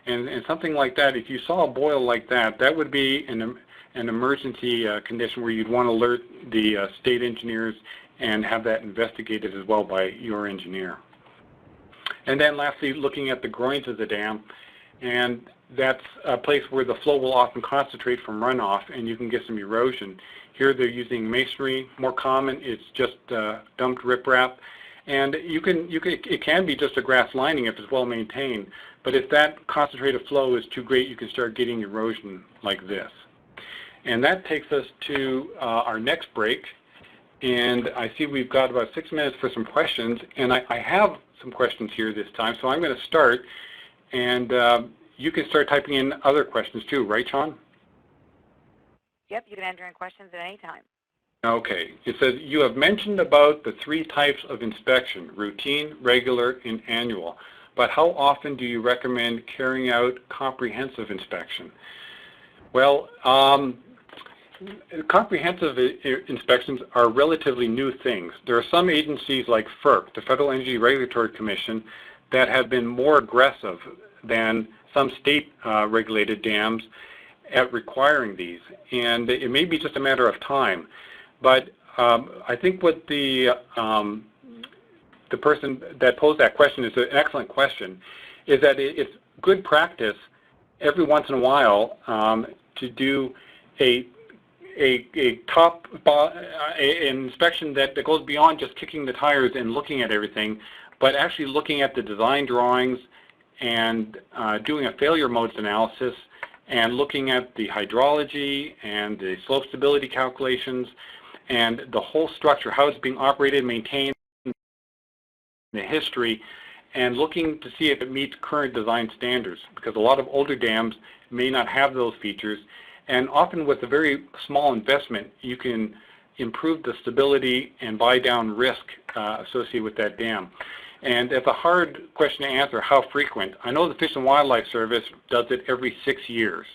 And something like that, if you saw a boil like that, that would be an emergency condition where you'd want to alert the state engineers and have that investigated as well by your engineer. And then lastly, looking at the groins of the dam, and that's a place where the flow will often concentrate from runoff, and you can get some erosion. Here they're using masonry. More common, it's just dumped riprap, and it can be just a grass lining if it's well maintained. But if that concentrated flow is too great, you can start getting erosion like this. And that takes us to our next break. And I see we've got about 6 minutes for some questions. And I have some questions here this time, so I'm going to start. And you can start typing in other questions too, right, Sean? Yep, you can enter in questions at any time. Okay. It says, you have mentioned about the 3 types of inspection, routine, regular, and annual. But how often do you recommend carrying out comprehensive inspection? Well, comprehensive inspections are relatively new things. There are some agencies like FERC, the Federal Energy Regulatory Commission, that have been more aggressive than some state regulated dams at requiring these. And it may be just a matter of time. But I think what the person that posed that question is an excellent question, is that it's good practice every once in a while to do an inspection that goes beyond just kicking the tires and looking at everything, but actually looking at the design drawings and doing a failure modes analysis and looking at the hydrology and the slope stability calculations and the whole structure, how it's being operated, maintained, the history, and looking to see if it meets current design standards, because a lot of older dams may not have those features. And often with a very small investment, you can improve the stability and buy down risk associated with that dam. And it's a hard question to answer, how frequent. I know the Fish and Wildlife Service does it every 6 years.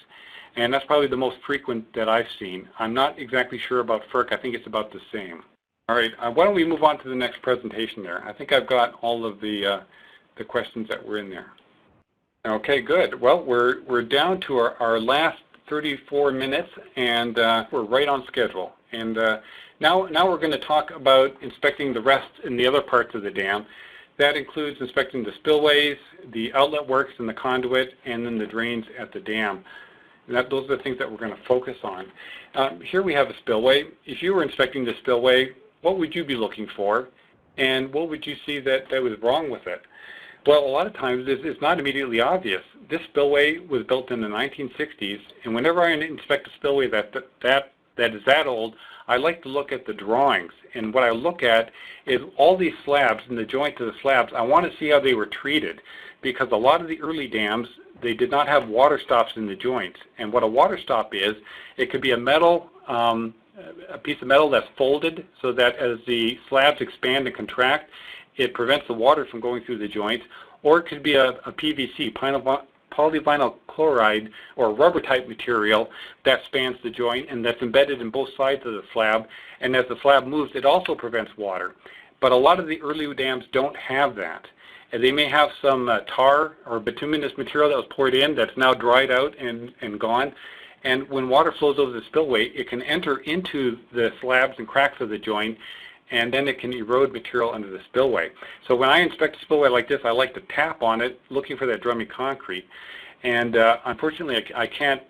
And that's probably the most frequent that I've seen. I'm not exactly sure about FERC. I think it's about the same. All right, why don't we move on to the next presentation there. I think I've got all of the questions that were in there. Okay, good. Well, we're down to our last 34 minutes, and we're right on schedule. And now we're going to talk about inspecting the rest in the other parts of the dam. That includes inspecting the spillways, the outlet works and the conduit, and then the drains at the dam. And those are the things that we're going to focus on. Here we have a spillway. If you were inspecting the spillway, what would you be looking for? And what would you see that was wrong with it? Well, a lot of times it's not immediately obvious. This spillway was built in the 1960s, and whenever I inspect a spillway that is that old, I like to look at the drawings. And what I look at is all these slabs and the joint of the slabs. I want to see how they were treated, because a lot of the early dams, they did not have water stops in the joints. And what a water stop is, it could be a metal, a piece of metal that's folded so that as the slabs expand and contract, it prevents the water from going through the joints. Or it could be a PVC, polyvinyl chloride, or rubber type material that spans the joint and that's embedded in both sides of the slab. And as the slab moves, it also prevents water. But a lot of the early dams don't have that. And they may have some tar or bituminous material that was poured in that's now dried out and gone. And when water flows over the spillway, it can enter into the slabs and cracks of the joint and then it can erode material under the spillway. So when I inspect a spillway like this, I like to tap on it, looking for that drummy concrete. And unfortunately, I can't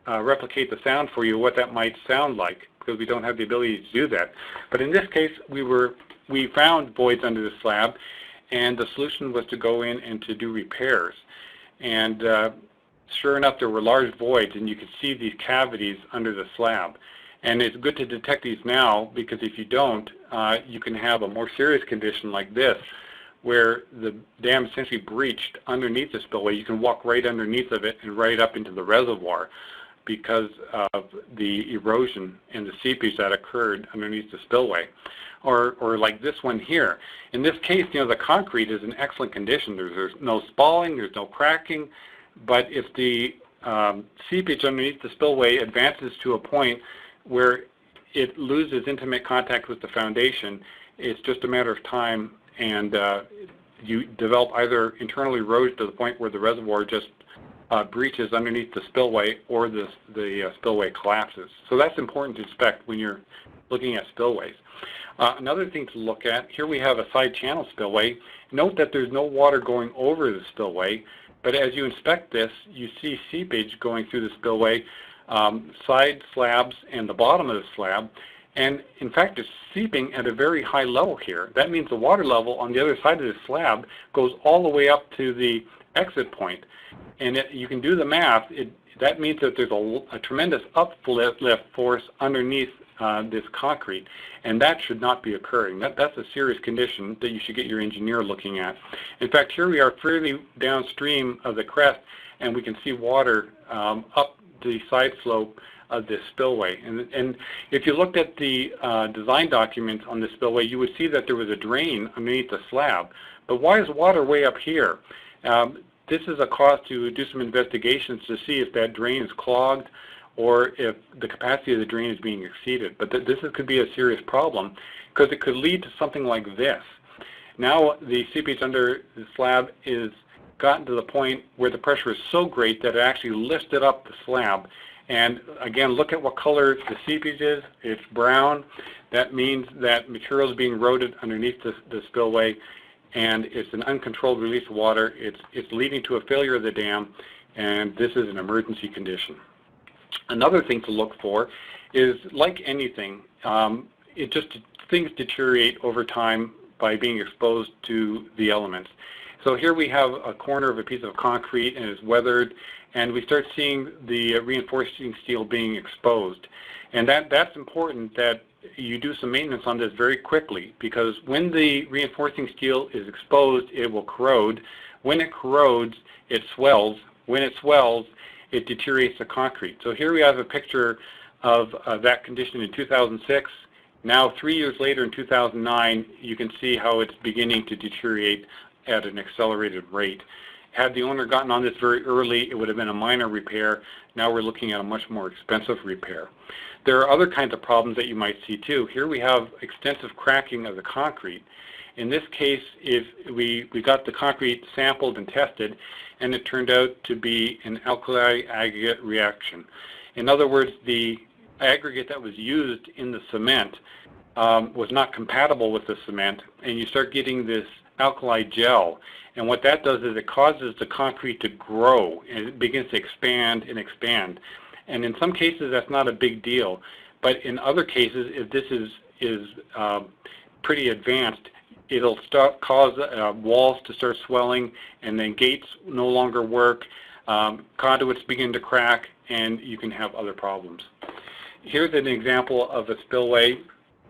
replicate the sound for you, what that might sound like, because we don't have the ability to do that. But in this case, we found voids under the slab, and the solution was to go in and to do repairs. And sure enough, there were large voids, and you could see these cavities under the slab. And it's good to detect these now, because if you don't, you can have a more serious condition like this, where the dam essentially breached underneath the spillway. You can walk right underneath of it and right up into the reservoir because of the erosion and the seepage that occurred underneath the spillway. Or like this one here. In this case, the concrete is in excellent condition. There's no spalling, there's no cracking, but if the seepage underneath the spillway advances to a point where it loses intimate contact with the foundation, it's just a matter of time, and you develop either internal erosion to the point where the reservoir just breaches underneath the spillway, or the spillway collapses. So that's important to inspect when you're looking at spillways. Another thing to look at, here we have a side channel spillway. Note that there's no water going over the spillway, but as you inspect this, you see seepage going through the spillway, side slabs and the bottom of the slab, and in fact it's seeping at a very high level here. That means the water level on the other side of the slab goes all the way up to the exit point, and you can do the math. That means that there's a tremendous uplift force underneath this concrete, and that should not be occurring. That's a serious condition that you should get your engineer looking at. In fact, here we are fairly downstream of the crest, and we can see water up the side slope of this spillway. And if you looked at the design documents on this spillway, you would see that there was a drain underneath the slab. But why is water way up here? This is a cause to do some investigations to see if that drain is clogged, or if the capacity of the drain is being exceeded. But this could be a serious problem, because it could lead to something like this. Now the seepage under the slab is gotten to the point where the pressure is so great that it actually lifted up the slab. And again, look at what color the seepage is. It's brown. That means that material is being eroded underneath the spillway, and it's an uncontrolled release of water. It's leading to a failure of the dam, and this is an emergency condition. Another thing to look for is, like anything, things deteriorate over time by being exposed to the elements. So here we have a corner of a piece of concrete, and it's weathered, and we start seeing the reinforcing steel being exposed. And that's important that you do some maintenance on this very quickly, because when the reinforcing steel is exposed, it will corrode. When it corrodes, it swells. When it swells, it deteriorates the concrete. So here we have a picture of that condition in 2006. Now, 3 years later in 2009, you can see how it's beginning to deteriorate at an accelerated rate. Had the owner gotten on this very early, it would have been a minor repair. Now we're looking at a much more expensive repair. There are other kinds of problems that you might see too. Here we have extensive cracking of the concrete. In this case, if we got the concrete sampled and tested, and it turned out to be an alkali aggregate reaction. In other words, the aggregate that was used in the cement was not compatible with the cement, and you start getting this alkali gel. And what that does is it causes the concrete to grow, and it begins to expand and expand. And in some cases, that's not a big deal. But in other cases, if this is pretty advanced, it'll cause walls to start swelling, and then gates no longer work, conduits begin to crack, and you can have other problems. Here's an example of a spillway,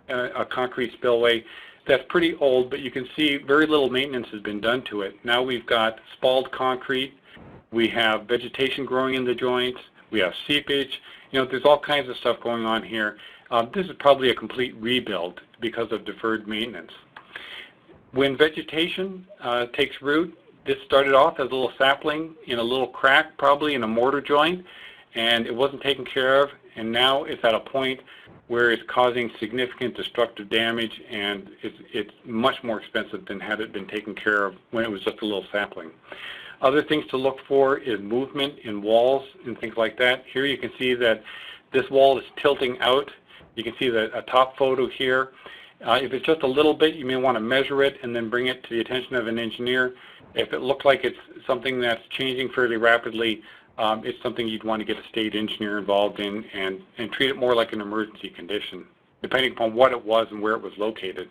a concrete spillway that's pretty old, but you can see very little maintenance has been done to it. Now we've got spalled concrete, we have vegetation growing in the joints, we have seepage. There's all kinds of stuff going on here. This is probably a complete rebuild because of deferred maintenance. When vegetation takes root, this started off as a little sapling in a little crack, probably in a mortar joint, and it wasn't taken care of, and now it's at a point where it's causing significant destructive damage, and it's much more expensive than had it been taken care of when it was just a little sapling. Other things to look for is movement in walls and things like that. Here you can see that this wall is tilting out. You can see a top photo here. If it's just a little bit, you may want to measure it and then bring it to the attention of an engineer. If it looks like it's something that's changing fairly rapidly, it's something you'd want to get a state engineer involved in and treat it more like an emergency condition, depending upon what it was and where it was located.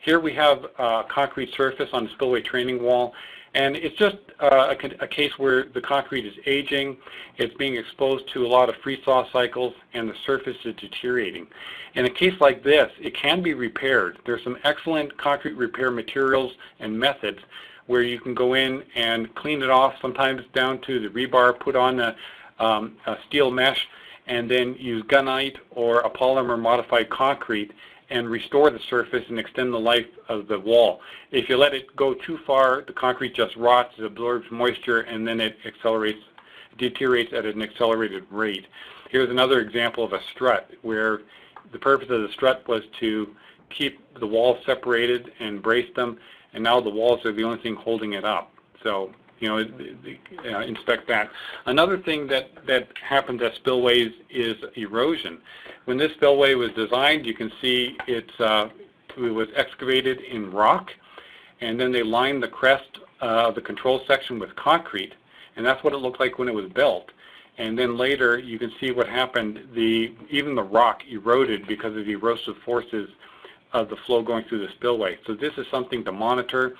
Here we have a concrete surface on the spillway training wall, and it's just a case where the concrete is aging, it's being exposed to a lot of freeze-thaw cycles, and the surface is deteriorating. In a case like this, it can be repaired. There's some excellent concrete repair materials and methods where you can go in and clean it off, sometimes down to the rebar, put on a steel mesh, and then use gunite or a polymer modified concrete and restore the surface and extend the life of the wall. If you let it go too far, the concrete just rots, it absorbs moisture, and then it deteriorates at an accelerated rate. Here's another example of a strut where the purpose of the strut was to keep the walls separated and brace them, and now the walls are the only thing holding it up. So, you know, inspect that. Another thing that happens at spillways is erosion. When this spillway was designed, you can see it was excavated in rock, and then they lined the crest of the control section with concrete, and that's what it looked like when it was built. And then later, you can see what happened. Even the rock eroded because of the erosive forces of the flow going through the spillway. So this is something to monitor.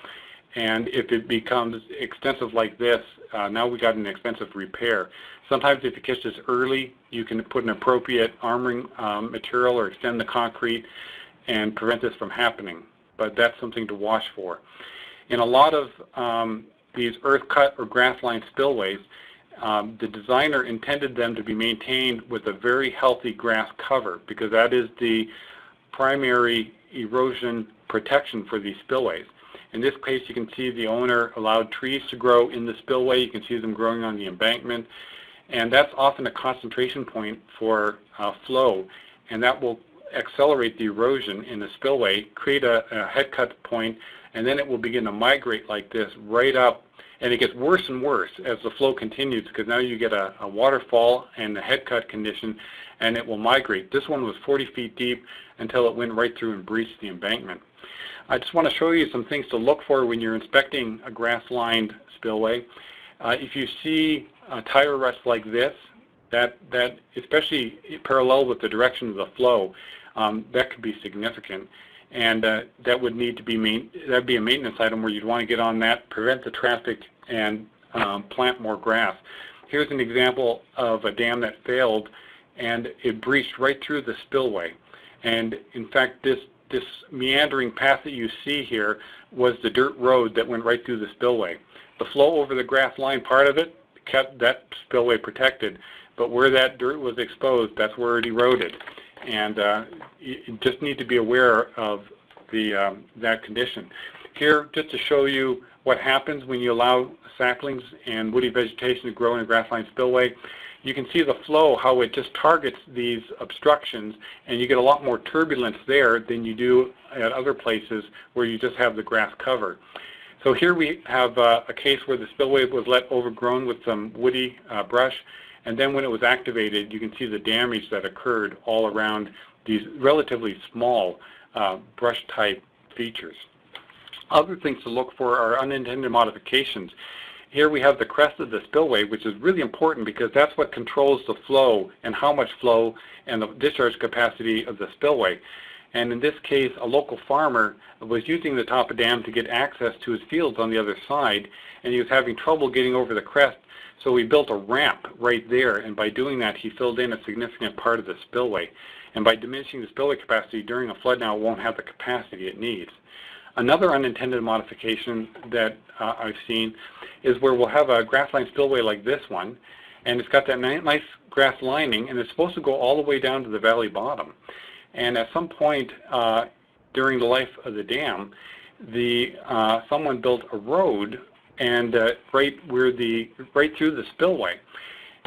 And if it becomes extensive like this, now we got an expensive repair. Sometimes if it catches early, you can put an appropriate armoring material or extend the concrete and prevent this from happening. But that's something to watch for. In a lot of these earth cut or grass lined spillways, the designer intended them to be maintained with a very healthy grass cover because that is the primary erosion protection for these spillways. In this case, you can see the owner allowed trees to grow in the spillway. You can see them growing on the embankment. And that's often a concentration point for flow, and that will accelerate the erosion in the spillway, create a head cut point, and then it will begin to migrate like this right up. And it gets worse and worse as the flow continues because now you get a waterfall and a head cut condition, and it will migrate. This one was 40 feet deep until it went right through and breached the embankment. I just want to show you some things to look for when you're inspecting a grass-lined spillway. If you see tire ruts like this, that especially parallel with the direction of the flow, that could be significant. And that would need to be that'd be a maintenance item where you'd want to get on that, prevent the traffic, and plant more grass. Here's an example of a dam that failed, and it breached right through the spillway. And in fact, this meandering path that you see here was the dirt road that went right through the spillway. The flow over the grass line part of it kept that spillway protected, but where that dirt was exposed, that's where it eroded. And you just need to be aware of that condition. Here, just to show you what happens when you allow saplings and woody vegetation to grow in a grass-lined spillway, you can see the flow, how it just targets these obstructions, and you get a lot more turbulence there than you do at other places where you just have the grass cover. So here we have a case where the spillway was left overgrown with some woody brush, and then when it was activated, you can see the damage that occurred all around these relatively small brush-type features. Other things to look for are unintended modifications. Here we have the crest of the spillway, which is really important because that's what controls the flow and how much flow and the discharge capacity of the spillway. And in this case, a local farmer was using the top of dam to get access to his fields on the other side, and he was having trouble getting over the crest, so he built a ramp right there, and by doing that, he filled in a significant part of the spillway. And by diminishing the spillway capacity during a flood now, it won't have the capacity it needs. Another unintended modification that I've seen is where we'll have a grass-lined spillway like this one, and it's got that nice grass lining, and it's supposed to go all the way down to the valley bottom. And at some point during the life of the dam, someone built a road and right through the spillway.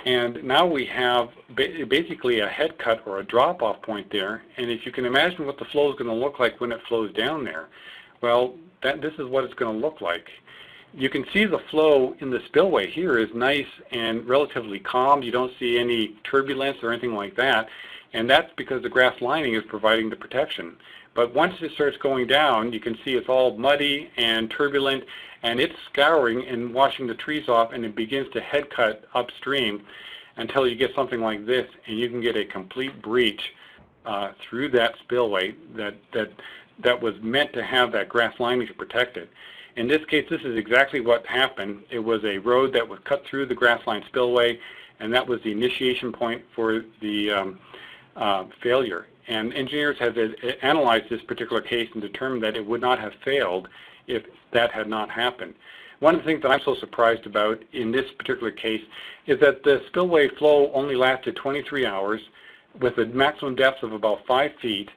And now we have basically a head cut or a drop-off point there, and if you can imagine what the flow is going to look like when it flows down there, well, this is what it's going to look like. You can see the flow in the spillway here is nice and relatively calm. You don't see any turbulence or anything like that, and that's because the grass lining is providing the protection. But once it starts going down, you can see it's all muddy and turbulent, and it's scouring and washing the trees off, and it begins to head cut upstream until you get something like this, and you can get a complete breach through that spillway that was meant to have that grass lining to protect it. In this case, this is exactly what happened. It was a road that was cut through the grassline spillway, and that was the initiation point for the failure. And engineers have analyzed this particular case and determined that it would not have failed if that had not happened. One of the things that I'm so surprised about in this particular case is that the spillway flow only lasted 23 hours with a maximum depth of about 5 feet,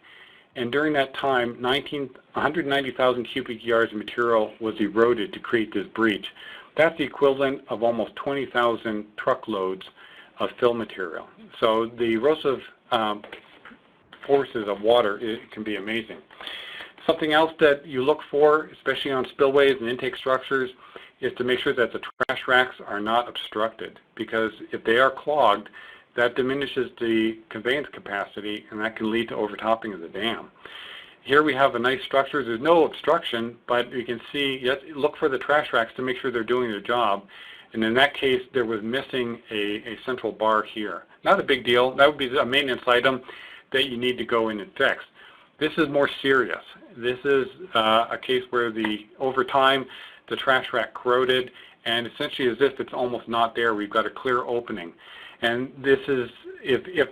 and during that time 190,000 cubic yards of material was eroded to create this breach. That's the equivalent of almost 20,000 truckloads of fill material. So the erosive forces of water, it can be amazing. Something else that you look for, especially on spillways and intake structures, is to make sure that the trash racks are not obstructed, because if they are clogged, that diminishes the conveyance capacity, and that can lead to overtopping of the dam. Here we have a nice structure. There's no obstruction, but you can see, you have to look for the trash racks to make sure they're doing their job. And in that case, there was missing a central bar here. Not a big deal. That would be a maintenance item that you need to go in and fix. This is more serious. This is a case where over time, the trash rack corroded, and essentially as if it's almost not there, we've got a clear opening. And this is, if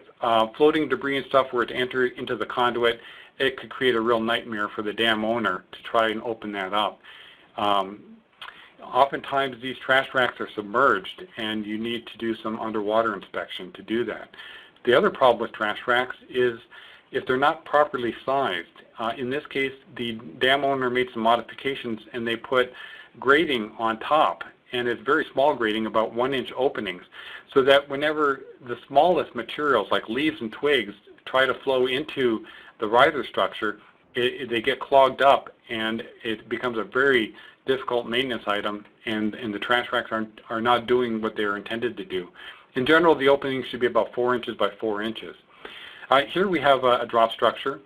floating debris and stuff were to enter into the conduit, it could create a real nightmare for the dam owner to try and open that up. Oftentimes these trash racks are submerged, and you need to do some underwater inspection to do that. The other problem with trash racks is if they're not properly sized. In this case, the dam owner made some modifications, and they put grating on top, and it's very small grating, about 1-inch openings, so that whenever the smallest materials like leaves and twigs try to flow into the riser structure, they get clogged up, and it becomes a very difficult maintenance item, and the trash racks are not doing what they're intended to do. In general, the opening should be about 4 inches by 4 inches. Here we have a drop structure,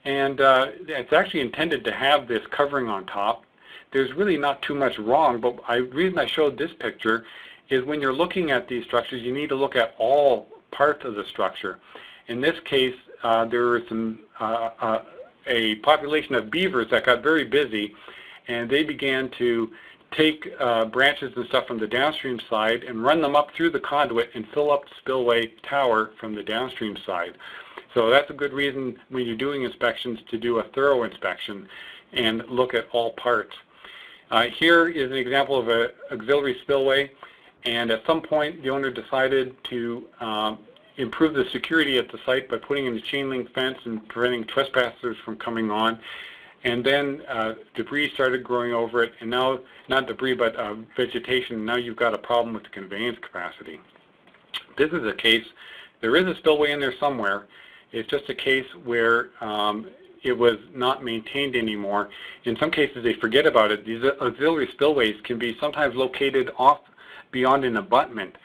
and it's actually intended to have this covering on top. There's really not too much wrong, but the reason I showed this picture is when you're looking at these structures, you need to look at all parts of the structure. In this case, there was a population of beavers that got very busy, and they began to take branches and stuff from the downstream side and run them up through the conduit and fill up the spillway tower from the downstream side. So that's a good reason when you're doing inspections to do a thorough inspection and look at all parts. Here is an example of an auxiliary spillway, and at some point the owner decided to improve the security at the site by putting in a chain link fence and preventing trespassers from coming on. And then debris started growing over it, and now, not debris, but vegetation. Now you've got a problem with the conveyance capacity. This is a case, there is a spillway in there somewhere. It's just a case where it was not maintained anymore. In some cases, they forget about it. These auxiliary spillways can be sometimes located off beyond an abutment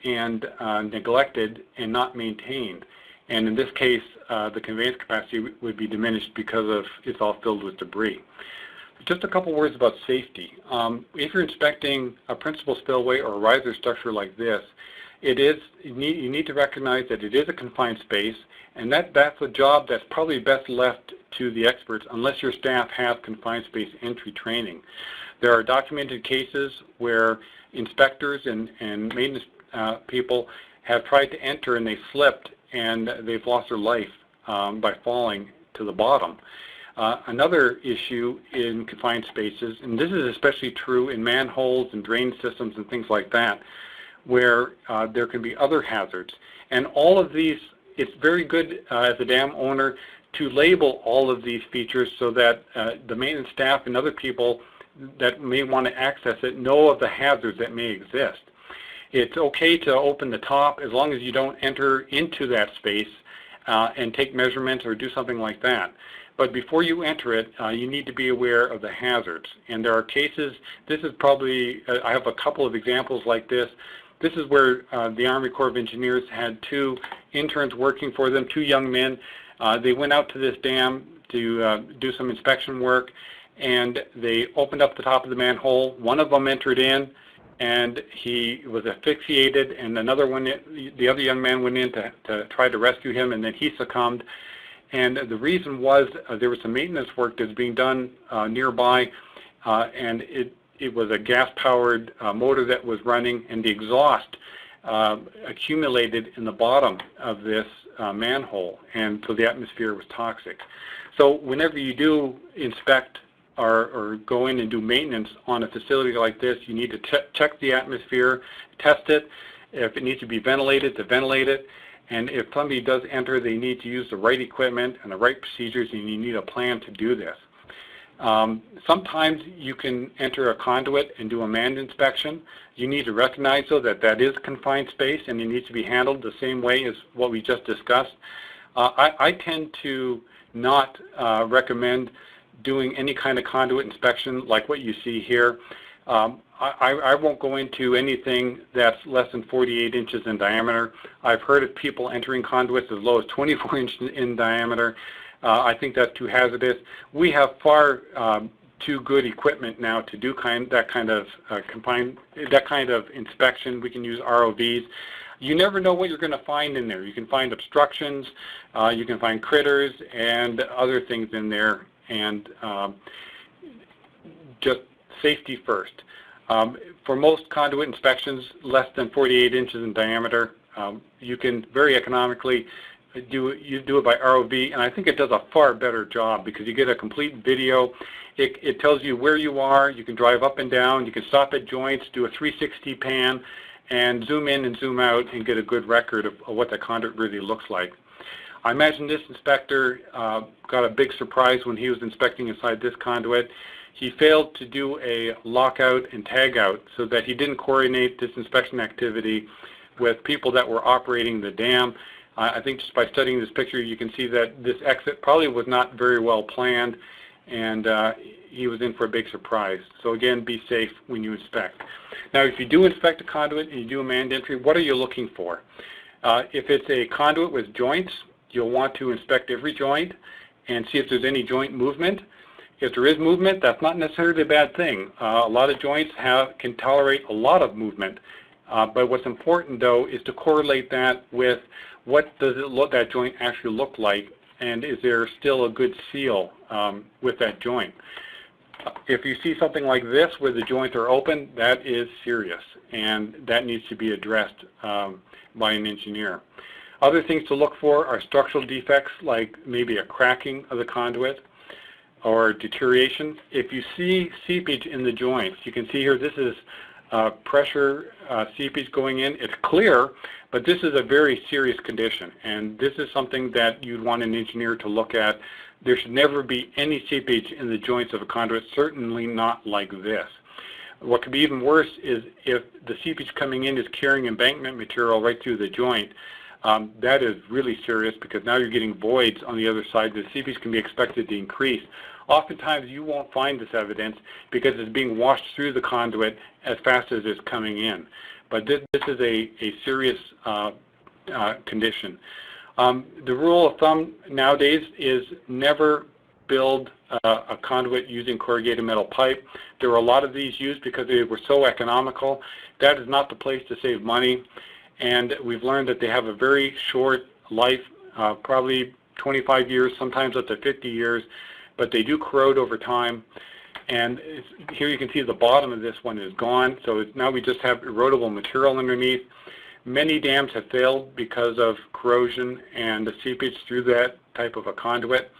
and neglected and not maintained. And in this case, the conveyance capacity would be diminished because of it's all filled with debris. Just a couple words about safety. If you're inspecting a principal spillway or a riser structure like this, you need to recognize that it is a confined space, and that's a job that's probably best left to the experts unless your staff have confined space entry training. There are documented cases where inspectors and maintenance people have tried to enter and they slipped and they've lost their life by falling to the bottom. Another issue in confined spaces, and this is especially true in manholes and drain systems and things like that, where there can be other hazards. And all of these, it's very good as a dam owner to label all of these features so that the maintenance staff and other people that may want to access it know of the hazards that may exist. It's okay to open the top as long as you don't enter into that space and take measurements or do something like that. But before you enter it, you need to be aware of the hazards. And there are cases, this is probably, I have a couple of examples like this. This is where the Army Corps of Engineers had 2 interns working for them, 2 young men. They went out to this dam to do some inspection work, and they opened up the top of the manhole. One of them entered in, and he was asphyxiated, and another one, the other young man went in to try to rescue him, and then he succumbed. And the reason was there was some maintenance work that's being done nearby, and it was a gas-powered motor that was running, and the exhaust accumulated in the bottom of this manhole, and so the atmosphere was toxic. So whenever you do inspect or go in and do maintenance on a facility like this, you need to check the atmosphere, test it. If it needs to be ventilated, to ventilate it. And if somebody does enter, they need to use the right equipment and the right procedures, and you need a plan to do this. Sometimes you can enter a conduit and do a manned inspection. You need to recognize, though, that that is confined space, and it needs to be handled the same way as what we just discussed. I tend to not recommend doing any kind of conduit inspection like what you see here. I won't go into anything that's less than 48 inches in diameter. I've heard of people entering conduits as low as 24 inches in diameter. I think that's too hazardous. We have far too good equipment now to do that kind of inspection. We can use ROVs. You never know what you're going to find in there. You can find obstructions, you can find critters and other things in there, and just safety first. For most conduit inspections less than 48 inches in diameter, you can very economically do it by ROV, and I think it does a far better job because you get a complete video. It tells you where you are. You can drive up and down. You can stop at joints, do a 360 pan, and zoom in and zoom out and get a good record of what the conduit really looks like. I imagine this inspector got a big surprise when he was inspecting inside this conduit. He failed to do a lockout and tagout so that he didn't coordinate this inspection activity with people that were operating the dam. I think just by studying this picture, you can see that this exit probably was not very well planned, and he was in for a big surprise. So again, be safe when you inspect. Now, if you do inspect a conduit and you do a manned entry, what are you looking for? If it's a conduit with joints, you'll want to inspect every joint and see if there's any joint movement. If there is movement, that's not necessarily a bad thing. A lot of joints can tolerate a lot of movement, but what's important, though, is to correlate that with what does that joint actually look like, and is there still a good seal with that joint. If you see something like this where the joints are open, that is serious, and that needs to be addressed by an engineer. Other things to look for are structural defects, like maybe a cracking of the conduit or deterioration. If you see seepage in the joints, you can see here this is pressure seepage going in. It's clear, but this is a very serious condition, and this is something that you'd want an engineer to look at. There should never be any seepage in the joints of a conduit, certainly not like this. What could be even worse is if the seepage coming in is carrying embankment material right through the joint. That is really serious because now you're getting voids on the other side. The seepage can be expected to increase. Oftentimes you won't find this evidence because it's being washed through the conduit as fast as it's coming in. But this is a serious condition. The rule of thumb nowadays is never build a conduit using corrugated metal pipe. There were a lot of these used because they were so economical. That is not the place to save money. And we've learned that they have a very short life, probably 25 years, sometimes up to 50 years, but they do corrode over time. And here you can see the bottom of this one is gone, so now we just have erodible material underneath. Many dams have failed because of corrosion and the seepage through that type of a conduit.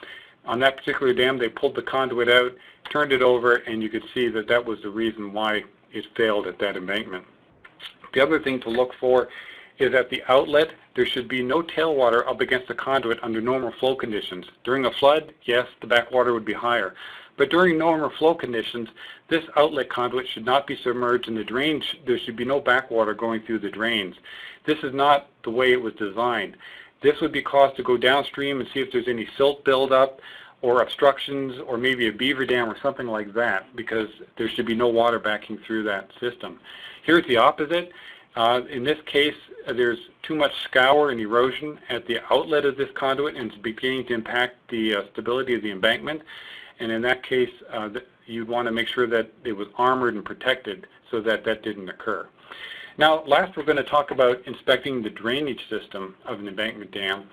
On that particular dam, they pulled the conduit out, turned it over, and you could see that that was the reason why it failed at that embankment. The other thing to look for is at the outlet, there should be no tailwater up against the conduit under normal flow conditions. During a flood, yes, the backwater would be higher. But during normal flow conditions, this outlet conduit should not be submerged in the drains. There should be no backwater going through the drains. This is not the way it was designed. This would be caused to go downstream and see if there's any silt buildup or obstructions or maybe a beaver dam or something like that, because there should be no water backing through that system. Here's the opposite. In this case, there's too much scour and erosion at the outlet of this conduit, and it's beginning to impact the stability of the embankment. And in that case, you'd want to make sure that it was armored and protected so that that didn't occur. Now, last we're going to talk about inspecting the drainage system of an embankment dam.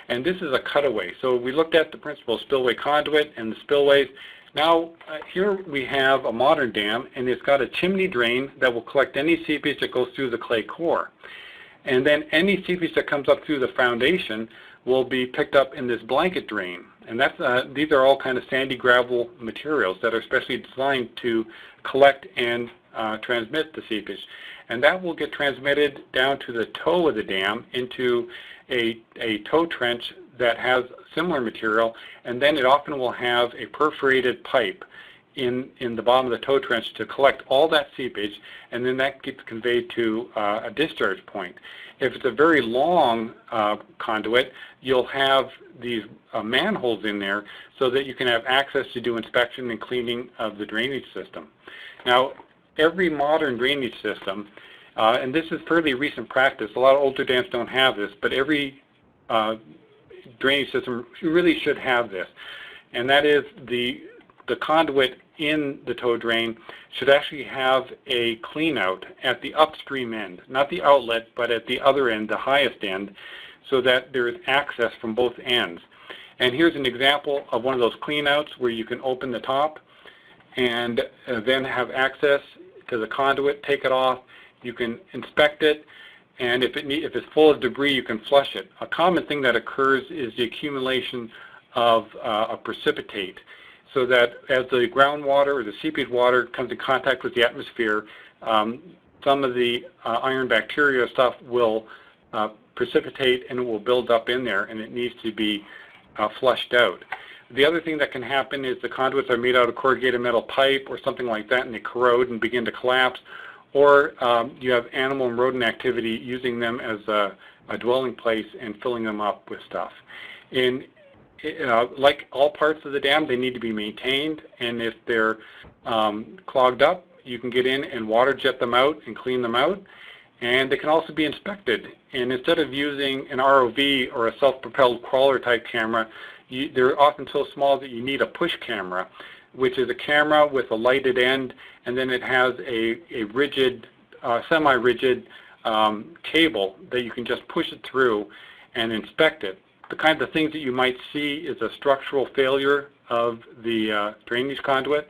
And this is a cutaway. So we looked at the principal spillway conduit and the spillways. Now, here we have a modern dam, and it's got a chimney drain that will collect any seepage that goes through the clay core. And then any seepage that comes up through the foundation will be picked up in this blanket drain. And that's, these are all kind of sandy gravel materials that are specially designed to collect and transmit the seepage. And that will get transmitted down to the toe of the dam into a toe trench that has similar material, and then it often will have a perforated pipe in the bottom of the toe trench to collect all that seepage, and then that gets conveyed to a discharge point. If it's a very long conduit, you'll have these manholes in there so that you can have access to do inspection and cleaning of the drainage system. Now, every modern drainage system, and this is fairly recent practice, a lot of older dams don't have this, but every drainage system really should have this, and that is the conduit in the toe drain should actually have a clean out at the upstream end, not the outlet, but at the other end, the highest end, so that there is access from both ends. And here's an example of one of those clean outs where you can open the top and then have access to the conduit, take it off, you can inspect it, and if it's full of debris, you can flush it. A common thing that occurs is the accumulation of a precipitate, so that as the groundwater or the seepage water comes in contact with the atmosphere, some of the iron bacteria stuff will precipitate and it will build up in there, and it needs to be flushed out. The other thing that can happen is the conduits are made out of corrugated metal pipe or something like that, and they corrode and begin to collapse. Or you have animal and rodent activity using them as a dwelling place and filling them up with stuff. Like all parts of the dam, they need to be maintained, and if they're clogged up, you can get in and water jet them out and clean them out. And they can also be inspected. And instead of using an ROV or a self-propelled crawler type camera, they're often so small that you need a push camera, which is a camera with a lighted end, and then it has a rigid, semi-rigid cable that you can just push it through and inspect it. The kind of things that you might see is a structural failure of the drainage conduit,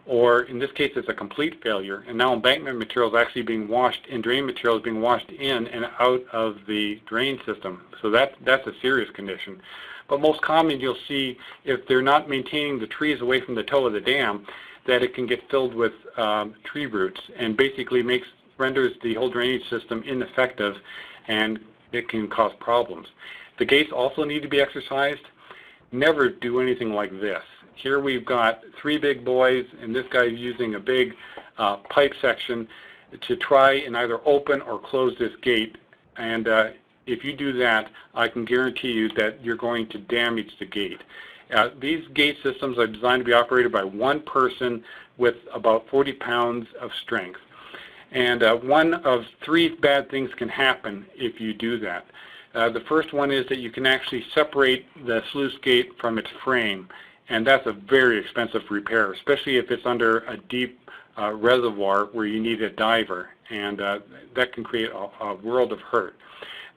or in this case it's a complete failure, and now embankment material is actually being washed in, drain material is being washed in and out of the drain system. So that's a serious condition. But most common you'll see, if they're not maintaining the trees away from the toe of the dam, that it can get filled with tree roots and basically renders the whole drainage system ineffective, and it can cause problems. The gates also need to be exercised. Never do anything like this. Here we've got three big boys, and this guy's using a big pipe section to try and either open or close this gate. And if you do that, I can guarantee you that you're going to damage the gate. These gate systems are designed to be operated by one person with about 40 pounds of strength. And one of three bad things can happen if you do that. The first one is that you can actually separate the sluice gate from its frame, and that's a very expensive repair, especially if it's under a deep reservoir where you need a diver, and that can create a world of hurt.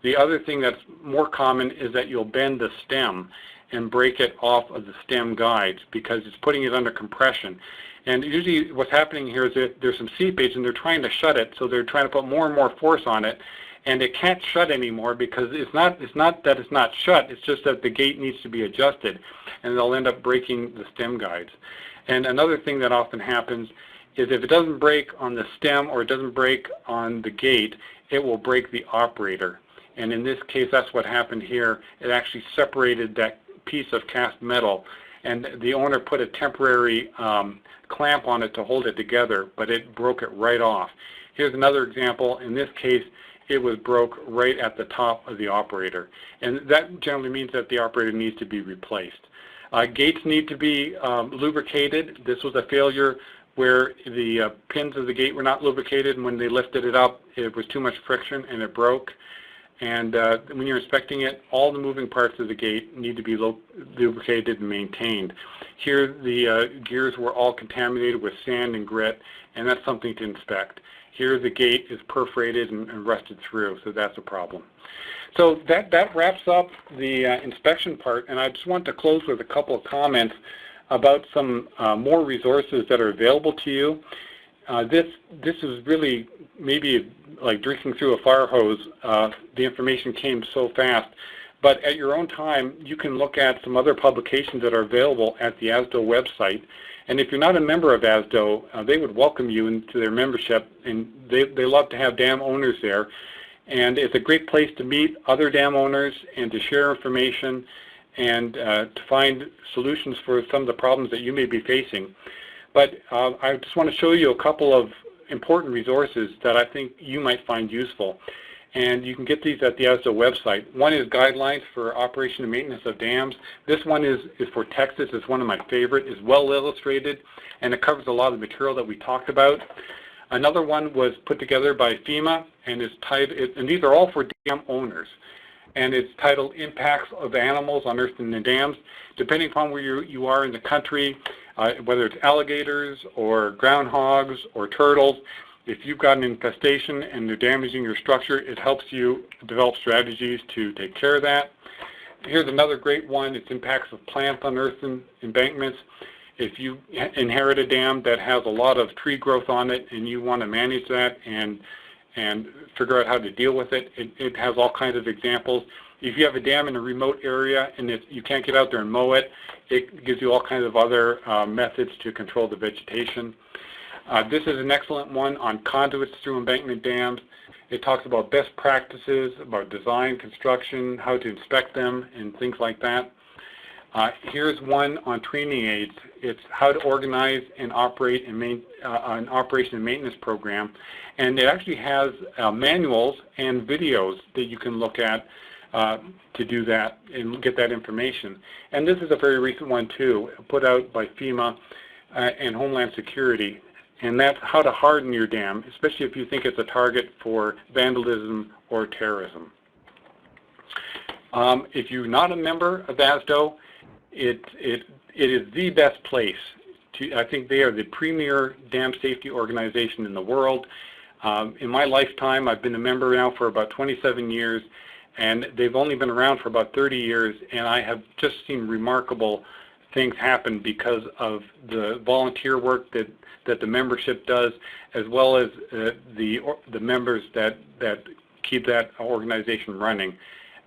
The other thing that's more common is that you'll bend the stem and break it off of the stem guides because it's putting it under compression. And usually what's happening here is that there's some seepage and they're trying to shut it, so they're trying to put more and more force on it, and it can't shut anymore because it's not that it's not shut, it's just that the gate needs to be adjusted, and they'll end up breaking the stem guides. And another thing that often happens is if it doesn't break on the stem or it doesn't break on the gate, it will break the operator. And in this case, that's what happened here. It actually separated that piece of cast metal, and the owner put a temporary clamp on it to hold it together, but it broke it right off. Here's another example. In this case, it was broke right at the top of the operator, and that generally means that the operator needs to be replaced. Gates need to be lubricated. This was a failure where the pins of the gate were not lubricated, and when they lifted it up, it was too much friction and it broke. And when you're inspecting it, all the moving parts of the gate need to be lubricated and maintained. Here, the gears were all contaminated with sand and grit, and that's something to inspect. Here, the gate is perforated and rusted through, so that's a problem. So that wraps up the inspection part, and I just want to close with a couple of comments about some more resources that are available to you. This is really maybe like drinking through a fire hose. The information came so fast. But at your own time, you can look at some other publications that are available at the ASDO website. And if you're not a member of ASDO, they would welcome you into their membership, and they love to have dam owners there. And it's a great place to meet other dam owners and to share information and to find solutions for some of the problems that you may be facing. But I just want to show you a couple of important resources that I think you might find useful. And you can get these at the ASDO website. One is Guidelines for Operation and Maintenance of Dams. This one is for Texas. It's one of my favorite. It's well illustrated, and it covers a lot of the material that we talked about. Another one was put together by FEMA, and is titled, and these are all for dam owners. And it's titled Impacts of Animals on Earth and the Dams. Depending upon where you are in the country, whether it's alligators or groundhogs or turtles, if you've got an infestation and they're damaging your structure, it helps you develop strategies to take care of that. Here's another great one. It's Impacts of Plants on Earthen Embankments. If you inherit a dam that has a lot of tree growth on it and you want to manage that and figure out how to deal with it, it has all kinds of examples. If you have a dam in a remote area and you can't get out there and mow it, it gives you all kinds of other methods to control the vegetation. This is an excellent one on conduits through embankment dams. It talks about best practices, about design, construction, how to inspect them, and things like that. Here's one on training aids. It's how to organize and operate an operation and maintenance program. And it actually has manuals and videos that you can look at to do that and get that information. And this is a very recent one too, put out by FEMA and Homeland Security. And that's how to harden your dam, especially if you think it's a target for vandalism or terrorism. If you're not a member of ASDO, it is the best place. I think they are the premier dam safety organization in the world. In my lifetime, I've been a member now for about 27 years, and they've only been around for about 30 years, and I have just seen remarkable things happen because of the volunteer work that the membership does, as well as the members that keep that organization running.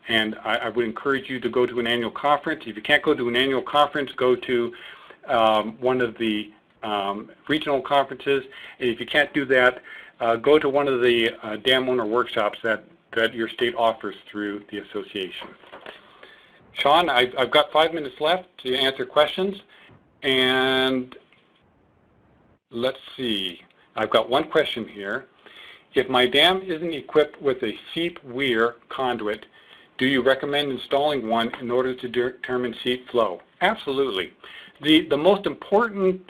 And I would encourage you to go to an annual conference. If you can't go to an annual conference, go to one of the regional conferences. And if you can't do that, go to one of the dam owner workshops that your state offers through the association. Sean, I've got 5 minutes left to answer questions. And let's see. I've got one question here. If my dam isn't equipped with a seep weir conduit, do you recommend installing one in order to determine seep flow? Absolutely. The most important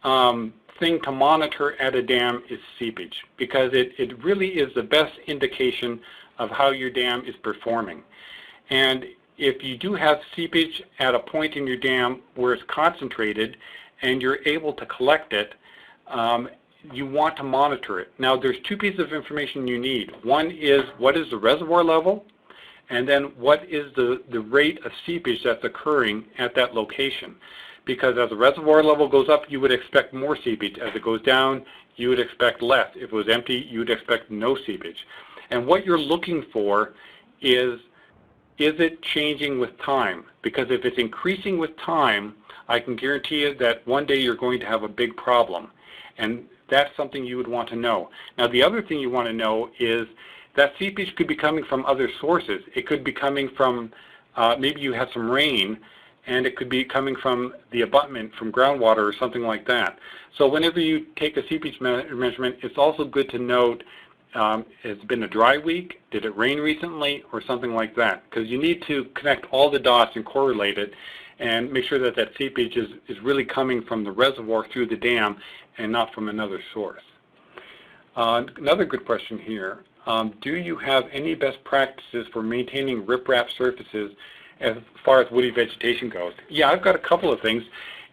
thing to monitor at a dam is seepage, because it really is the best indication of how your dam is performing. And if you do have seepage at a point in your dam where it's concentrated and you're able to collect it, you want to monitor it. Now, there's two pieces of information you need. One is, what is the reservoir level? And then what is the rate of seepage that's occurring at that location? Because as the reservoir level goes up, you would expect more seepage. As it goes down, you would expect less. If it was empty, you would expect no seepage. And what you're looking for is it changing with time? Because if it's increasing with time, I can guarantee you that one day you're going to have a big problem. And that's something you would want to know. Now, the other thing you want to know is that seepage could be coming from other sources. It could be coming from, maybe you had some rain, and it could be coming from the abutment, from groundwater or something like that. So whenever you take a seepage measurement, it's also good to note, it's been a dry week, did it rain recently, or something like that, because you need to connect all the dots and correlate it. and make sure that that seepage is really coming from the reservoir through the dam and not from another source. Another good question here. Do you have any best practices for maintaining riprap surfaces as far as woody vegetation goes? Yeah, I've got a couple of things.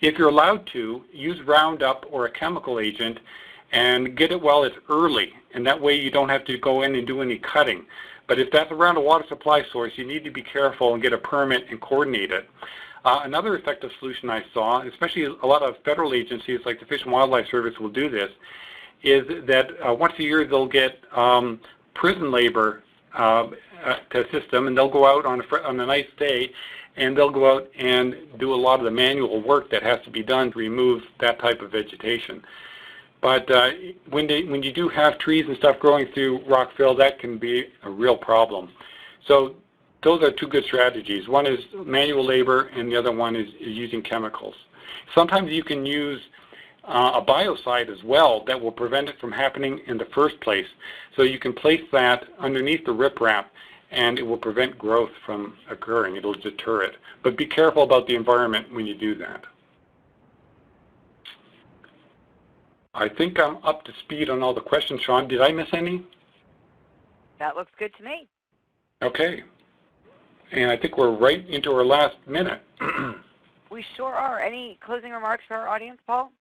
If you're allowed to, use Roundup or a chemical agent and get it while it's early, and that way you don't have to go in and do any cutting. But if that's around a water supply source, you need to be careful and get a permit and coordinate it. Another effective solution I saw, especially a lot of federal agencies like the Fish and Wildlife Service will do this, is that once a year they'll get prison labor to assist them, and they'll go out on a nice day, and they'll go out and do a lot of the manual work that has to be done to remove that type of vegetation. But when you do have trees and stuff growing through rock fill, that can be a real problem. So those are two good strategies. One is manual labor, and the other one is using chemicals. Sometimes you can use a biocide as well that will prevent it from happening in the first place. So you can place that underneath the riprap, and it will prevent growth from occurring. It'll deter it. But be careful about the environment when you do that. I think I'm up to speed on all the questions, Sean. Did I miss any? That looks good to me. Okay. And I think we're right into our last minute. We sure are. Any closing remarks for our audience, Paul?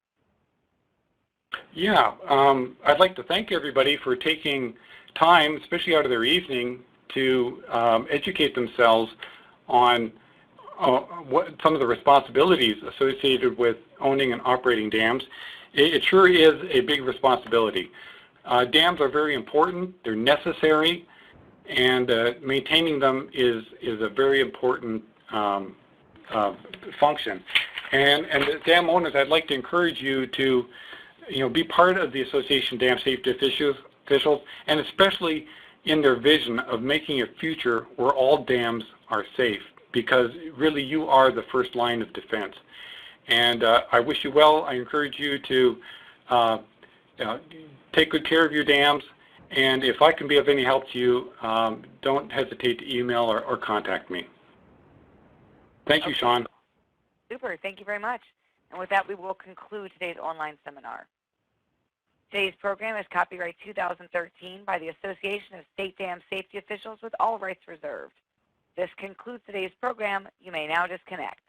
Yeah, I'd like to thank everybody for taking time, especially out of their evening, to educate themselves on what some of the responsibilities associated with owning and operating dams. It sure is a big responsibility. Dams are very important, they're necessary, and maintaining them is a very important function. And the dam owners, I'd like to encourage you to be part of the Association Dam Safety Officials, and especially in their vision of making a future where all dams are safe, because really you are the first line of defense. And I wish you well. I encourage you to take good care of your dams, and if I can be of any help to you, don't hesitate to email or contact me. Thank you, Sean. Super. Thank you very much. And with that, we will conclude today's online seminar. Today's program is copyright 2013 by the Association of State Dam Safety Officials with all rights reserved. This concludes today's program. You may now disconnect.